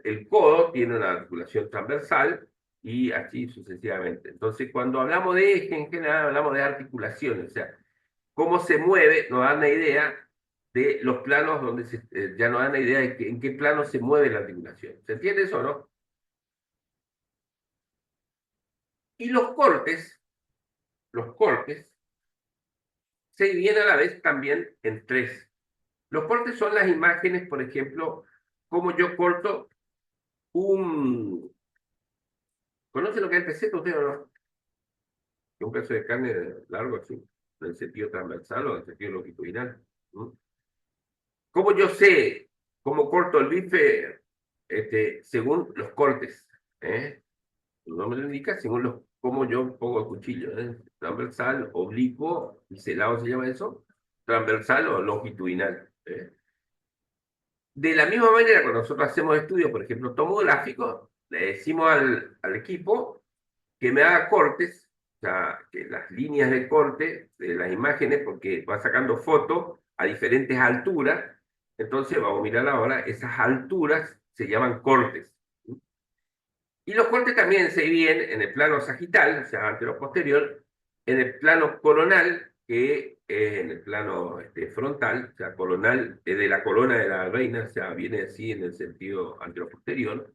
el codo tiene una articulación transversal, y así sucesivamente. Entonces, cuando hablamos de eje, en general hablamos de articulaciones, o sea, cómo se mueve, nos da una idea de los planos donde ya nos da una idea de en qué plano se mueve la articulación. ¿Se entiende eso o no? Y los cortes se dividen a la vez también en tres. Los cortes son las imágenes, por ejemplo, cómo yo corto un... ¿Conoce lo que es el peseto usted o no? Un pedazo de carne largo así, en el sentido transversal o en el sentido longitudinal. ¿Cómo yo sé cómo corto el bife? Según los cortes. El nombre lo indica, según cómo yo pongo el cuchillo. Transversal, oblicuo, biselado se llama eso, transversal o longitudinal. De la misma manera, cuando nosotros hacemos estudios, por ejemplo, tomográficos, le decimos al equipo que me haga cortes, o sea, que las líneas de corte de las imágenes, porque va sacando fotos a diferentes alturas, entonces vamos a mirar ahora, esas alturas se llaman cortes. Y los cortes también se dividen en el plano sagital, o sea, anteroposterior, en el plano coronal, que es en el plano frontal, o sea, coronal, de la corona de la reina, o sea, viene así en el sentido anteroposterior,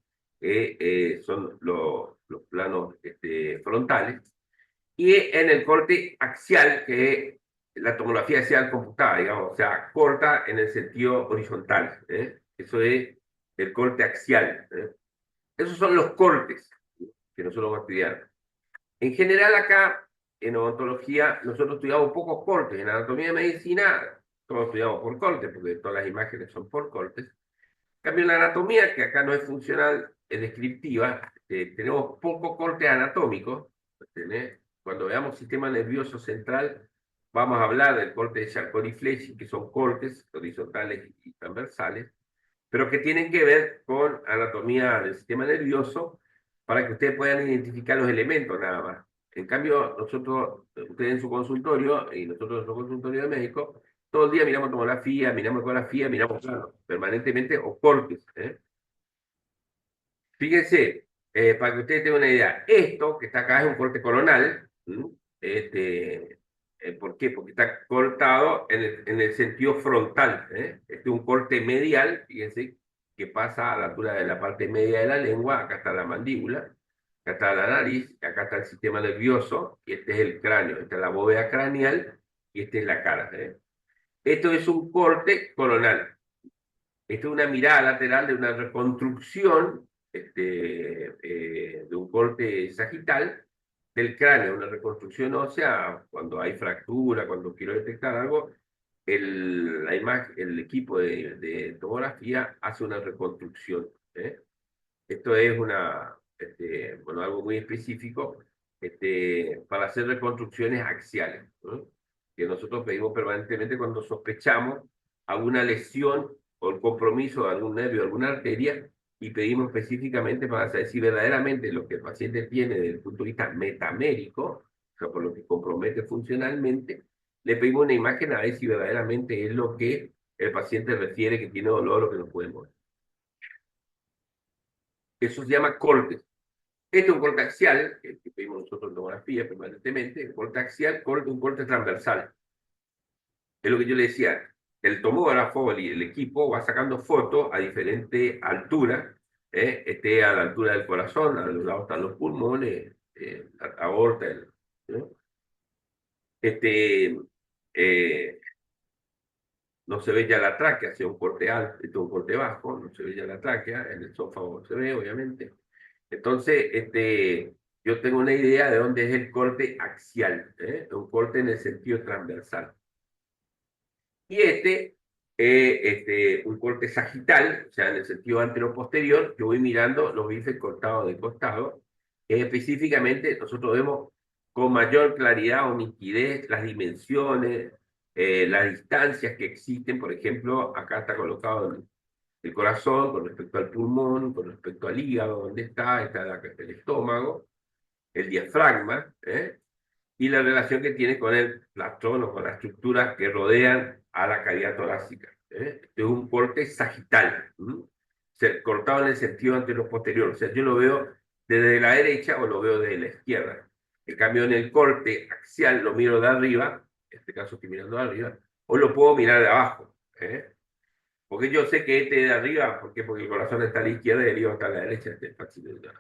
son los planos frontales, y en el corte axial, que es la tomografía axial computada, digamos, o sea, corta en el sentido horizontal. Eso es el corte axial. Esos son los cortes. que nosotros vamos a estudiar. En general acá, en odontología, nosotros estudiamos pocos cortes. En anatomía de medicina, todos estudiamos por cortes, porque todas las imágenes son por cortes. En cambio, en la anatomía, que acá no es funcional, es descriptiva, tenemos pocos cortes anatómicos. ¿Entendés? Cuando veamos sistema nervioso central, vamos a hablar del corte de Charcot y Flechy, que son cortes horizontales y transversales, pero que tienen que ver con anatomía del sistema nervioso para que ustedes puedan identificar los elementos nada más. En cambio, ustedes en su consultorio y nosotros en nuestro consultorio de médico, todo el día miramos tomografía, miramos ecografía, miramos planos, permanentemente, o cortes. Fíjense, para que ustedes tengan una idea, esto que está acá es un corte coronal. ¿Por qué? Porque está cortado en el sentido frontal. Este es un corte medial, fíjense, que pasa a la altura de la parte media de la lengua. Acá está la mandíbula, acá está la nariz, acá está el sistema nervioso, y este es el cráneo, esta es la bóveda craneal, y esta es la cara. Esto es un corte coronal. Esto es una mirada lateral de una reconstrucción de un corte sagital del cráneo, una reconstrucción ósea. Cuando hay fractura, cuando quiero detectar algo, el equipo de tomografía hace una reconstrucción. Esto es bueno, algo muy específico para hacer reconstrucciones axiales, ¿no? Que nosotros pedimos permanentemente cuando sospechamos alguna lesión o el compromiso de algún nervio, alguna arteria, y pedimos específicamente para saber si verdaderamente lo que el paciente tiene desde el punto de vista metamérico, o sea, por lo que compromete funcionalmente, le pedimos una imagen a ver si verdaderamente es lo que el paciente refiere que tiene dolor o que no puede mover. Eso se llama corte. Este es un corte axial, que pedimos nosotros en tomografía permanentemente, corte axial, un corte transversal. Es lo que yo le decía, el tomógrafo, el equipo, va sacando fotos a diferente altura, a la altura del corazón, a los lados están los pulmones, la aorta, ¿no? Eh, no se ve ya la tráquea, si es un corte alto, esto es un corte bajo, no se ve ya la tráquea, en el esófago se ve, obviamente. Entonces, yo tengo una idea de dónde es el corte axial, un corte en el sentido transversal. Y un corte sagital, o sea, en el sentido anteroposterior, yo voy mirando los bíceps cortados de costado. Específicamente, nosotros vemos con mayor claridad o nitidez las dimensiones, las distancias que existen. Por ejemplo, acá está colocado el corazón con respecto al pulmón, con respecto al hígado, ¿dónde está? Está el estómago, el diafragma, y la relación que tiene con el plastón o con las estructuras que rodean a la cavidad torácica. Este es un corte sagital, cortado en el sentido anteroposterior. O sea, yo lo veo desde la derecha o lo veo desde la izquierda. En cambio, en el corte axial lo miro de arriba, en este caso estoy mirando de arriba, o lo puedo mirar de abajo. Porque yo sé que este de arriba, ¿por qué? Porque el corazón está a la izquierda y el hígado está a la derecha. Este es fácil desde el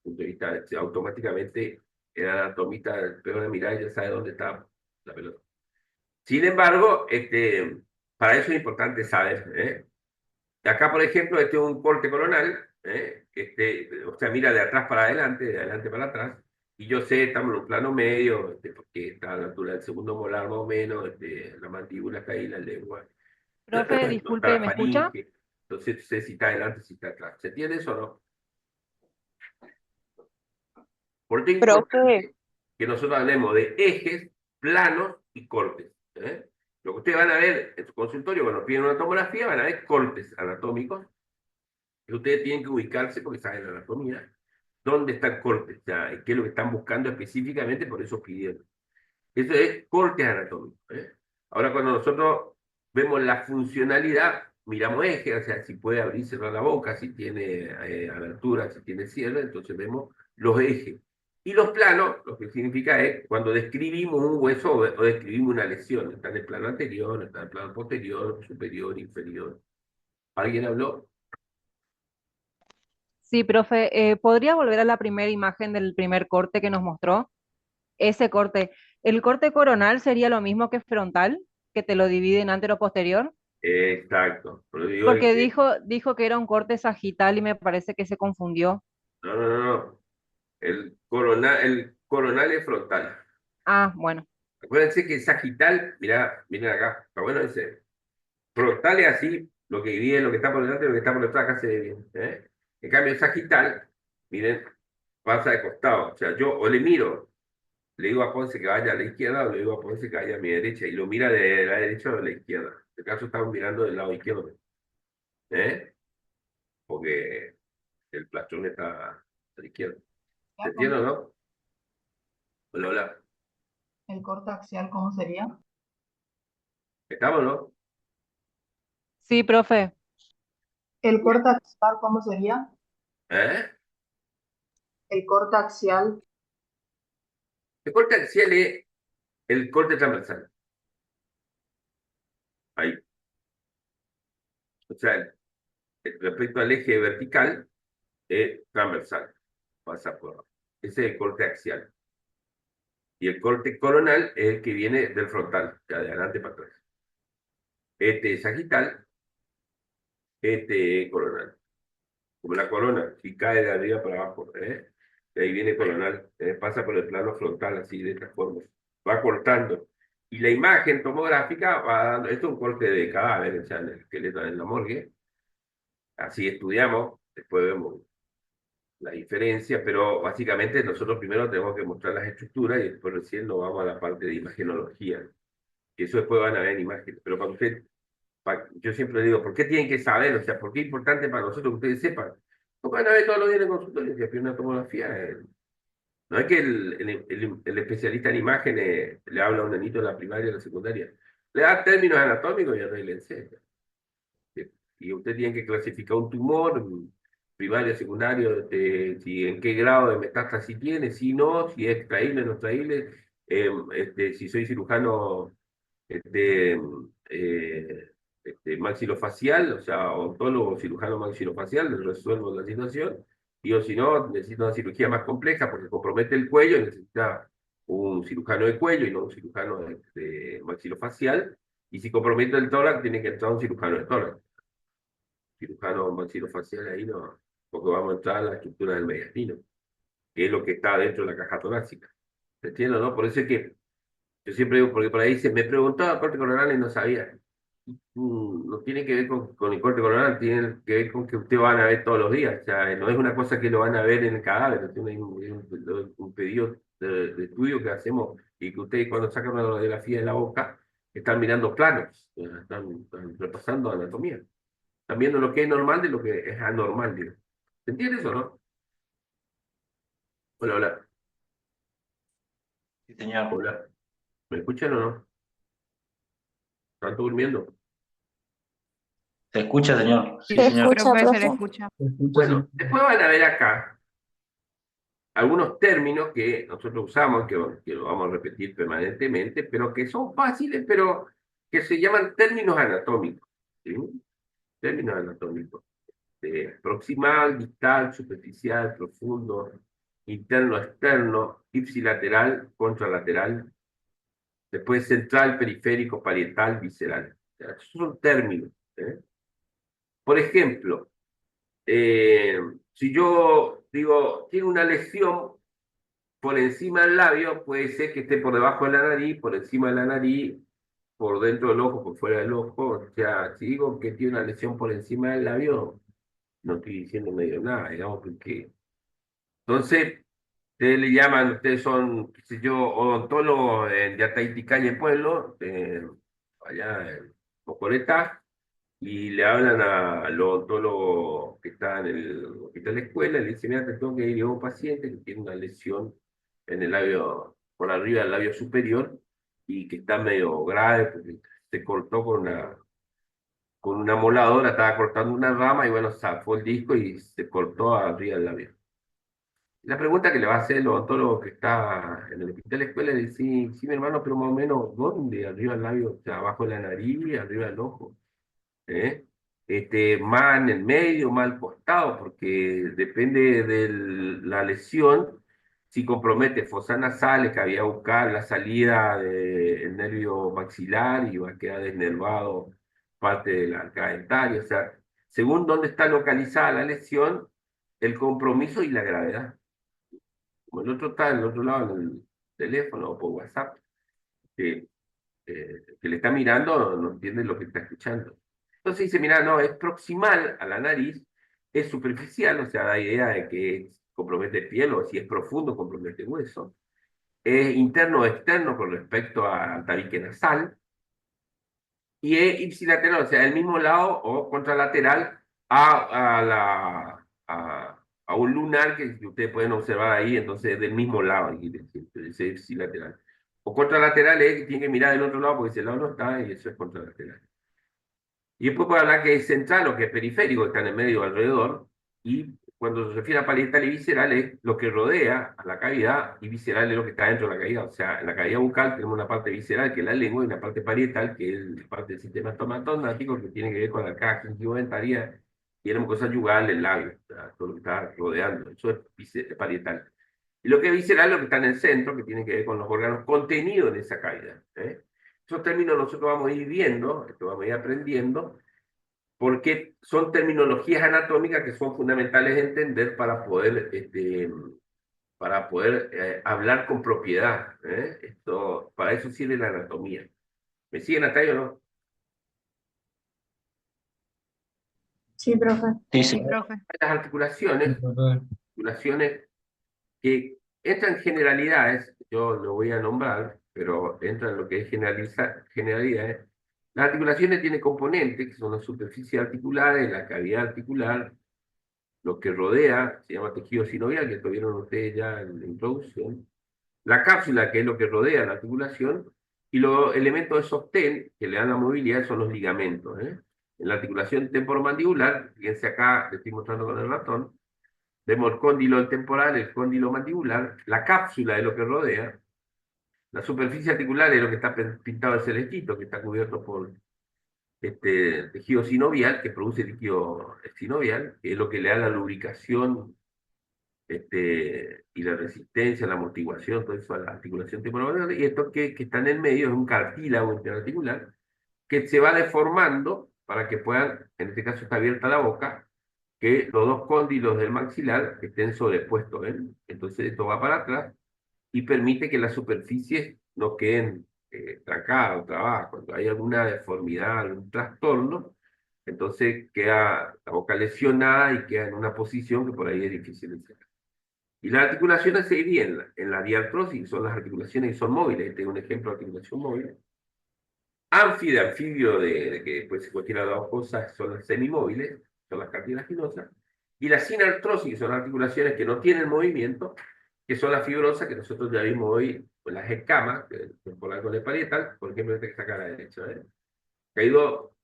punto de vista, automáticamente el anatomista pega una mirada y ya sabe dónde está la pelota. Sin embargo, para eso es importante saber. Acá, por ejemplo, este es un corte coronal, o sea, mira de atrás para adelante, de adelante para atrás, y yo sé, estamos en un plano medio, porque está a la altura del segundo molar más o menos, la mandíbula está ahí, la lengua. Profe, No está disculpe, la ¿me escucha? faringe, entonces sé si está adelante, si está atrás. ¿Se entiende eso o no? Por eso es Profe, importante que nosotros hablemos de ejes, planos y cortes. Lo que ustedes van a ver en su consultorio cuando piden una tomografía, van a ver cortes anatómicos, que ustedes tienen que ubicarse porque saben la anatomía, dónde está el corte, o sea, qué es lo que están buscando específicamente, por eso pidieron. Eso es cortes anatómicos. Ahora, cuando nosotros vemos la funcionalidad, miramos ejes, o sea, si puede abrir y cerrar la boca, si tiene abertura, si tiene cierre, entonces vemos los ejes. Y los planos, lo que significa es cuando describimos un hueso o describimos una lesión. Está en el plano anterior, está en el plano posterior, superior, inferior. ¿Alguien habló? sí, profe, ¿podría volver a la primera imagen del primer corte que nos mostró? Ese corte, ¿el corte coronal sería lo mismo que frontal, que te lo divide en antero-posterior? Exacto. Pero digo, Porque dijo que era un corte sagital y me parece que se confundió. no. El coronal es frontal. Ah, bueno. Acuérdense que sagital, mirá, miren acá, está bueno ese. Frontal es así, lo que divide lo que está por delante y lo que está por detrás, acá se divide. ¿Eh? En cambio, sagital, miren, pasa de costado. O sea, yo o le miro, le digo a Ponce que vaya a la izquierda o le digo a Ponce que vaya a mi derecha y lo mira de la derecha o de la izquierda. En este caso estamos mirando del lado izquierdo. ¿Eh? Porque el plastón está a la izquierda. ¿Se entiende o no? Hola, hola. ¿El corte axial cómo sería? ¿Estamos, no? Sí, profe. ¿El corte axial cómo sería? ¿Eh? El corte axial. El corte axial es el corte transversal. Ahí. O sea, respecto al eje vertical, es transversal. Pasa por. Ese es el corte axial. Y el corte coronal es el que viene del frontal, de adelante para atrás. Este es sagital, este es coronal. Como la corona, si cae de arriba para abajo, ¿eh? De ahí viene coronal, pasa por el plano frontal, así de esta forma. Va cortando. Y la imagen tomográfica va dando, esto es un corte de cadáver, o sea, en el esqueleto en la morgue. Así estudiamos, después vemos la diferencia, pero básicamente nosotros primero tenemos que mostrar las estructuras y después recién nos vamos a la parte de imagenología. Y eso después van a ver en imágenes. Pero para usted, yo siempre digo, ¿por qué tienen que saber? O sea, ¿por qué es importante para nosotros que ustedes sepan? Porque van a ver todos los días en el consultorio, que una tomografía. No es que el especialista en imágenes le habla a un nenito en la primaria o en la secundaria. Le da términos anatómicos y arreglense. Y usted tiene que clasificar un tumor, primario, secundario, si en qué grado de metástasis tiene, si no, si es extraíble, no extraíble, si soy cirujano este, maxilofacial, o sea, odontólogo, cirujano maxilofacial, resuelvo la situación, y o si no, necesito una cirugía más compleja porque compromete el cuello, necesita un cirujano de cuello y no un cirujano maxilofacial, y si compromete el tórax, tiene que entrar un cirujano de tórax. Cirujano maxilofacial ahí no, porque vamos a entrar a la estructura del mediastino, que es lo que está dentro de la caja torácica. ¿Se entiende, no? Por eso es que yo siempre digo, porque por ahí se me preguntaba corte coronal y no sabía. No tiene que ver con el corte coronal, tiene que ver con que ustedes van a ver todos los días. O sea, no es una cosa que lo van a ver en el cadáver, tiene un pedido de estudio que hacemos y que ustedes cuando sacan una radiografía de la boca están mirando planos, están repasando anatomía. Están viendo lo que es normal de lo que es anormal, digo. ¿Se entiende eso, no? Hola, hola, Sí, señor. hola. ¿Me escuchan o no? ¿Están durmiendo? ¿Se escucha, señor? Sí, Se señor. escucha, Profe, se le profe. escucha. Bueno, después van a ver acá algunos términos que nosotros usamos, que lo vamos a repetir permanentemente, pero que son fáciles, pero que se llaman términos anatómicos. ¿Sí? Términos anatómicos. Proximal, distal, superficial, profundo, interno, externo, ipsilateral, contralateral, después central, periférico, parietal, visceral. O sea, esos son términos. ¿Eh? Por ejemplo, si yo digo, tiene una lesión por encima del labio, puede ser que esté por debajo de la nariz, por encima de la nariz, por dentro del ojo, por fuera del ojo. O sea, si digo que tiene una lesión por encima del labio, no estoy diciendo medio nada, digamos, porque. Entonces, ustedes le llaman, ustedes son, qué sé yo, odontólogos de Ataiticán Pueblo, allá en Mocoleta, y le hablan al odontólogo que está en el hospital de escuela, y le dicen, mira, te tengo que ir a un paciente que tiene una lesión en el labio, por arriba del labio superior, y que está medio grave, porque se cortó con una moladora, estaba cortando una rama, y bueno, zafó el disco y se cortó arriba del labio. La pregunta que le va a hacer el odontólogo que está en el hospital de escuela es decir, sí, mi hermano, pero más o menos, ¿dónde? Arriba del labio, o sea, abajo de la nariz, arriba del ojo. ¿Eh? Más en el medio, más al costado, porque depende de la lesión, si compromete fosas nasales, que había que buscar la salida del nervio maxilar y va a quedar desnervado parte de la arcada dentaria. O sea, según dónde está localizada la lesión, el compromiso y la gravedad. como el otro está del otro lado en el teléfono o por WhatsApp, que, que le está mirando, no entiende lo que está escuchando. Entonces dice, mira, no, es proximal a la nariz, es superficial, o sea, da idea de que compromete piel, o si es profundo, compromete hueso. Es interno o externo con respecto al tabique nasal. Y es ipsilateral, o sea, el mismo lado o contralateral a un lunar que ustedes pueden observar ahí, entonces es del mismo lado, y es ipsilateral. O contralateral es que tiene que mirar del otro lado porque ese lado no está y eso es contralateral. Y después puede hablar que es central o que es periférico, que está en el medio o alrededor. Y cuando se refiere a parietal y visceral es lo que rodea a la cavidad y visceral es lo que está dentro de la cavidad. O sea, en la cavidad bucal tenemos una parte visceral que es la lengua y una parte parietal que es la parte del sistema estomatognático que tiene que ver con la caja gingivo-dentaria y la mucosa yugal, el labio, o sea, todo lo que está rodeando. Eso es parietal. Y lo que es visceral es lo que está en el centro, que tiene que ver con los órganos contenidos en esa cavidad. Esos términos nosotros vamos a ir viendo, esto vamos a ir aprendiendo, porque son terminologías anatómicas que son fundamentales de entender para poder hablar con propiedad. Para eso sirve la anatomía. ¿Me sigue, Natalia, o no? Sí, profe. Sí, Sí, señor. profe. Las articulaciones que entran en generalidades, yo lo voy a nombrar, pero entran en lo que es generalidades. Las articulaciones tienen componentes, que son las superficies articulares, la cavidad articular, lo que rodea, se llama tejido sinovial, que esto vieron ustedes ya en la introducción, la cápsula, que es lo que rodea la articulación, y los elementos de sostén que le dan la movilidad son los ligamentos. En la articulación temporomandibular, fíjense acá, le estoy mostrando con el ratón, vemos el cóndilo temporal, el cóndilo mandibular, la cápsula es lo que rodea, la superficie articular es lo que está pintado de celestito, que está cubierto por tejido sinovial, que produce líquido sinovial, que es lo que le da la lubricación y la resistencia, la amortiguación, todo eso a la articulación temporal. Y esto que está en el medio es un cartílago interarticular que se va deformando para que puedan, en este caso está abierta la boca, que los dos cóndilos del maxilar estén sobrepuestos. Entonces esto va para atrás y permite que las superficies no queden trancadas o trabadas. Cuando hay alguna deformidad, algún trastorno, entonces queda la boca lesionada y queda en una posición que por ahí es difícil de sacar. Y las articulaciones se dividen en la diartrosis, que son las articulaciones que son móviles. Este es un ejemplo de articulación móvil. Anfibio, de que después cualquiera de las dos cosas, son las semimóviles, son las cartilaginosas. Y la sinartrosis, que son articulaciones que no tienen movimiento, que son las fibrosas, que nosotros ya vimos hoy, pues las escamas, que temporal con el parietal, por ejemplo, esta que está acá a la derecha.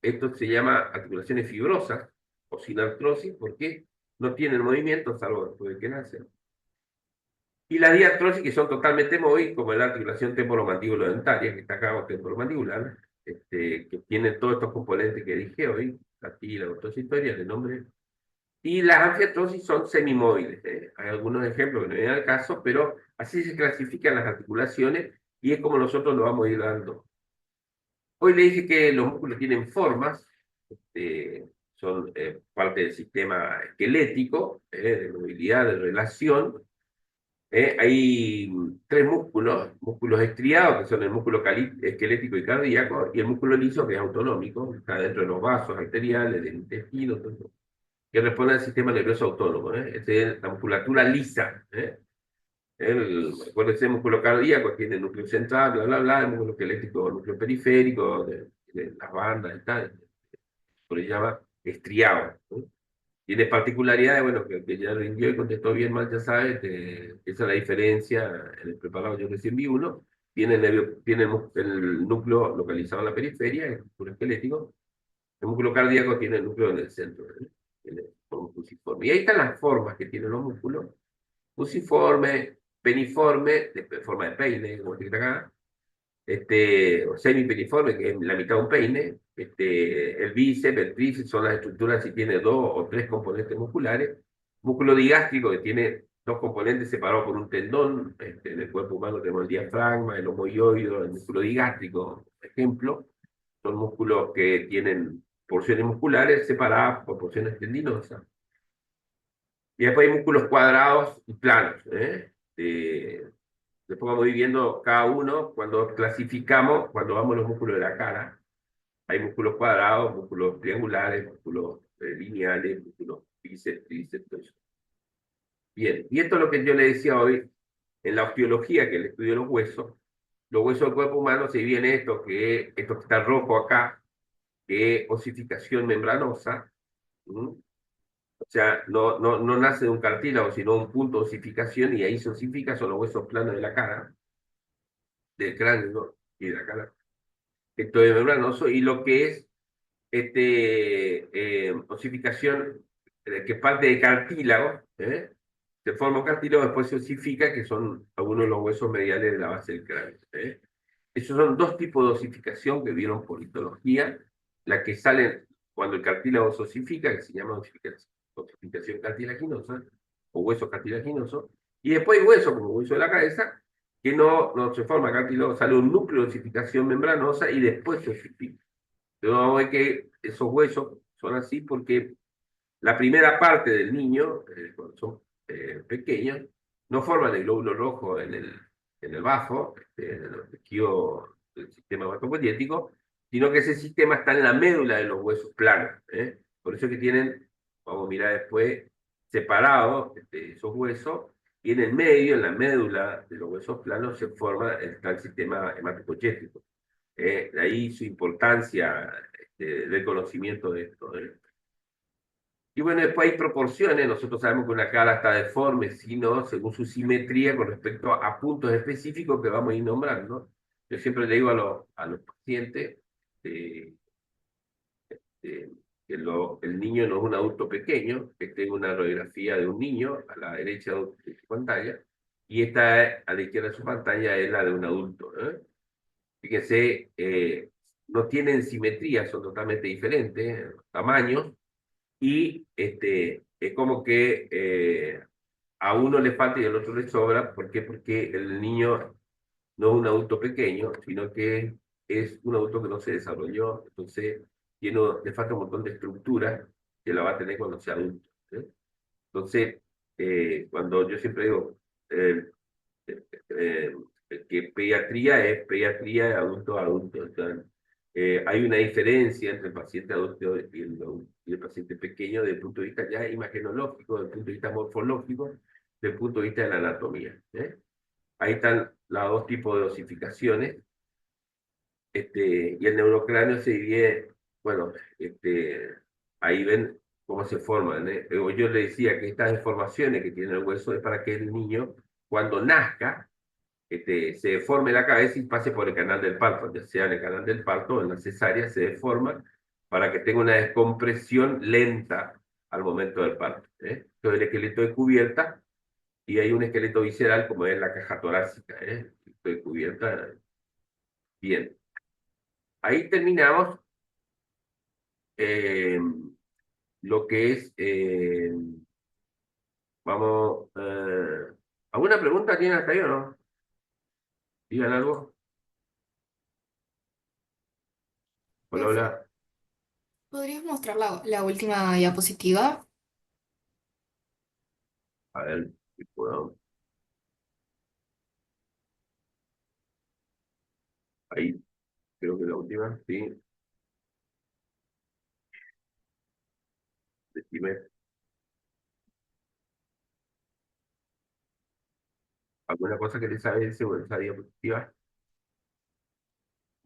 Esto se llama articulaciones fibrosas o sinartrosis, porque no tienen movimiento, salvo después de que nacen. Y las diartrosis, que son totalmente móviles, como la articulación temporomandibulo-dentaria, que está acá, o temporomandibular, que tiene todos estos componentes que dije hoy, cartílago, toda esa historia, de nombre. Y las anfiartrosis son semimóviles. Hay algunos ejemplos que no vienen al caso, pero así se clasifican las articulaciones y es como nosotros lo vamos a ir dando. Hoy le dije que los músculos tienen formas, son parte del sistema esquelético, de movilidad, de relación. Hay tres músculos estriados, que son el músculo esquelético y cardíaco, y el músculo liso, que es autonómico, está dentro de los vasos arteriales, del intestino, todo eso, que responde al sistema nervioso autónomo. Esa es la musculatura lisa. Recuerden, ese músculo cardíaco tiene el núcleo central, bla, bla, bla, el músculo esquelético, el núcleo periférico, de las bandas y tal. Por eso se llama estriado. Tiene particularidades, bueno, que ya rindió y contestó bien mal, ya sabes, esa es la diferencia en el preparado. Yo recién vi uno, tiene el núcleo localizado en la periferia, el músculo esquelético. El músculo cardíaco tiene el núcleo en el centro, tiene forma fusiforme. Y ahí están las formas que tienen los músculos: fusiforme, peniforme, de forma de peine, como este que está acá, o semipeniforme, que es la mitad de un peine, el bíceps, el tríceps, son las estructuras si tiene 2 o 3 componentes musculares, músculo digástrico, que tiene 2 componentes separados por un tendón. En el cuerpo humano tenemos el diafragma, el homoioide, el músculo digástrico, por ejemplo, son músculos que tienen porciones musculares separadas por porciones tendinosas. Y después hay músculos cuadrados y planos. después vamos viendo cada uno cuando clasificamos, cuando vamos a los músculos de la cara. Hay músculos cuadrados, músculos triangulares, músculos lineales, músculos bíceps, tríceps, todo eso. Bien, y esto es lo que yo le decía hoy, en la osteología, que es el estudio de los huesos del cuerpo humano se dividen esto que está rojo acá, que es osificación membranosa. O sea, no nace de un cartílago, sino un punto de osificación, y ahí se osifica, son los huesos planos de la cara, del cráneo, ¿no? Y de la cara. Esto es membranoso, y lo que es osificación, que parte de cartílago, se forma un cartílago, después se osifica, que son algunos de los huesos mediales de la base del cráneo. Esos son dos tipos de osificación que vieron por histología, la que salen cuando el cartílago se osifica, que se llama osificación cartilaginosa, o hueso cartilaginoso, y después hay hueso, como hueso de la cabeza, que no se forma cartílago, sale un núcleo de osificación membranosa y después se osifica. Entonces vamos a ver que esos huesos son así porque la primera parte del niño, cuando son pequeños, no forman el glóbulo rojo en el bajo, en el tejido del sistema hematopoyético, sino que ese sistema está en la médula de los huesos planos. Por eso que tienen, vamos a mirar después, separados esos huesos, y en el medio, en la médula de los huesos planos, se forma el sistema hematopoyético. De ahí su importancia del conocimiento de esto. Y bueno, después hay proporciones. Nosotros sabemos que una cara está deforme, sino según su simetría con respecto a puntos específicos que vamos a ir nombrando. Yo siempre le digo a los pacientes que el niño no es un adulto pequeño, que tengo una radiografía de un niño a la derecha de su pantalla, y esta a la izquierda de su pantalla es la de un adulto. Fíjense, no tienen simetría, son totalmente diferentes tamaños, y es como que a uno le falta y al otro le sobra. ¿Por qué? Porque el niño no es un adulto pequeño, sino que es un adulto que no se desarrolló, entonces le falta un montón de estructura que la va a tener cuando sea adulto. Entonces, cuando yo siempre digo que pediatría es pediatría de adulto a adulto, o sea, hay una diferencia entre el paciente adulto y el paciente pequeño desde el punto de vista ya imagenológico, desde el punto de vista morfológico, desde el punto de vista de la anatomía. Ahí están los dos tipos de osificaciones, y el neurocráneo se divide, bueno, ahí ven cómo se forman. Yo le decía que estas deformaciones que tiene el hueso es para que el niño, cuando nazca, se deforme la cabeza y pase por el canal del parto, ya sea en el canal del parto o en la cesárea, se deforma para que tenga una descompresión lenta al momento del parto. Entonces el esqueleto es cubierta, y hay un esqueleto visceral como es la caja torácica, estoy cubierta. Bien, ahí terminamos lo que es, vamos, ¿alguna pregunta tienen hasta ahí o no? Digan algo. Hola, Profe, hola. ¿podrías mostrar la última diapositiva? A ver, si puedo. Ahí, creo que la última, sí. Decime. ¿Alguna cosa que les sabe sobre esa diapositiva?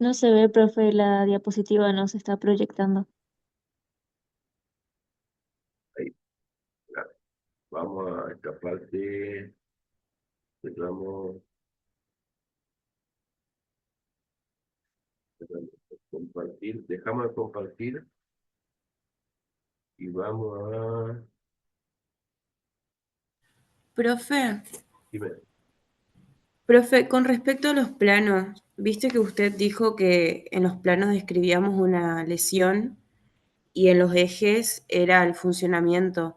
No se ve, profe, la diapositiva no se está proyectando. Ahí, claro. Vamos a esta parte. Vamos a compartir. Dejamos de compartir y vamos a... Profe, Dime. profe, con respecto a los planos, viste que usted dijo que en los planos describíamos una lesión y en los ejes era el funcionamiento.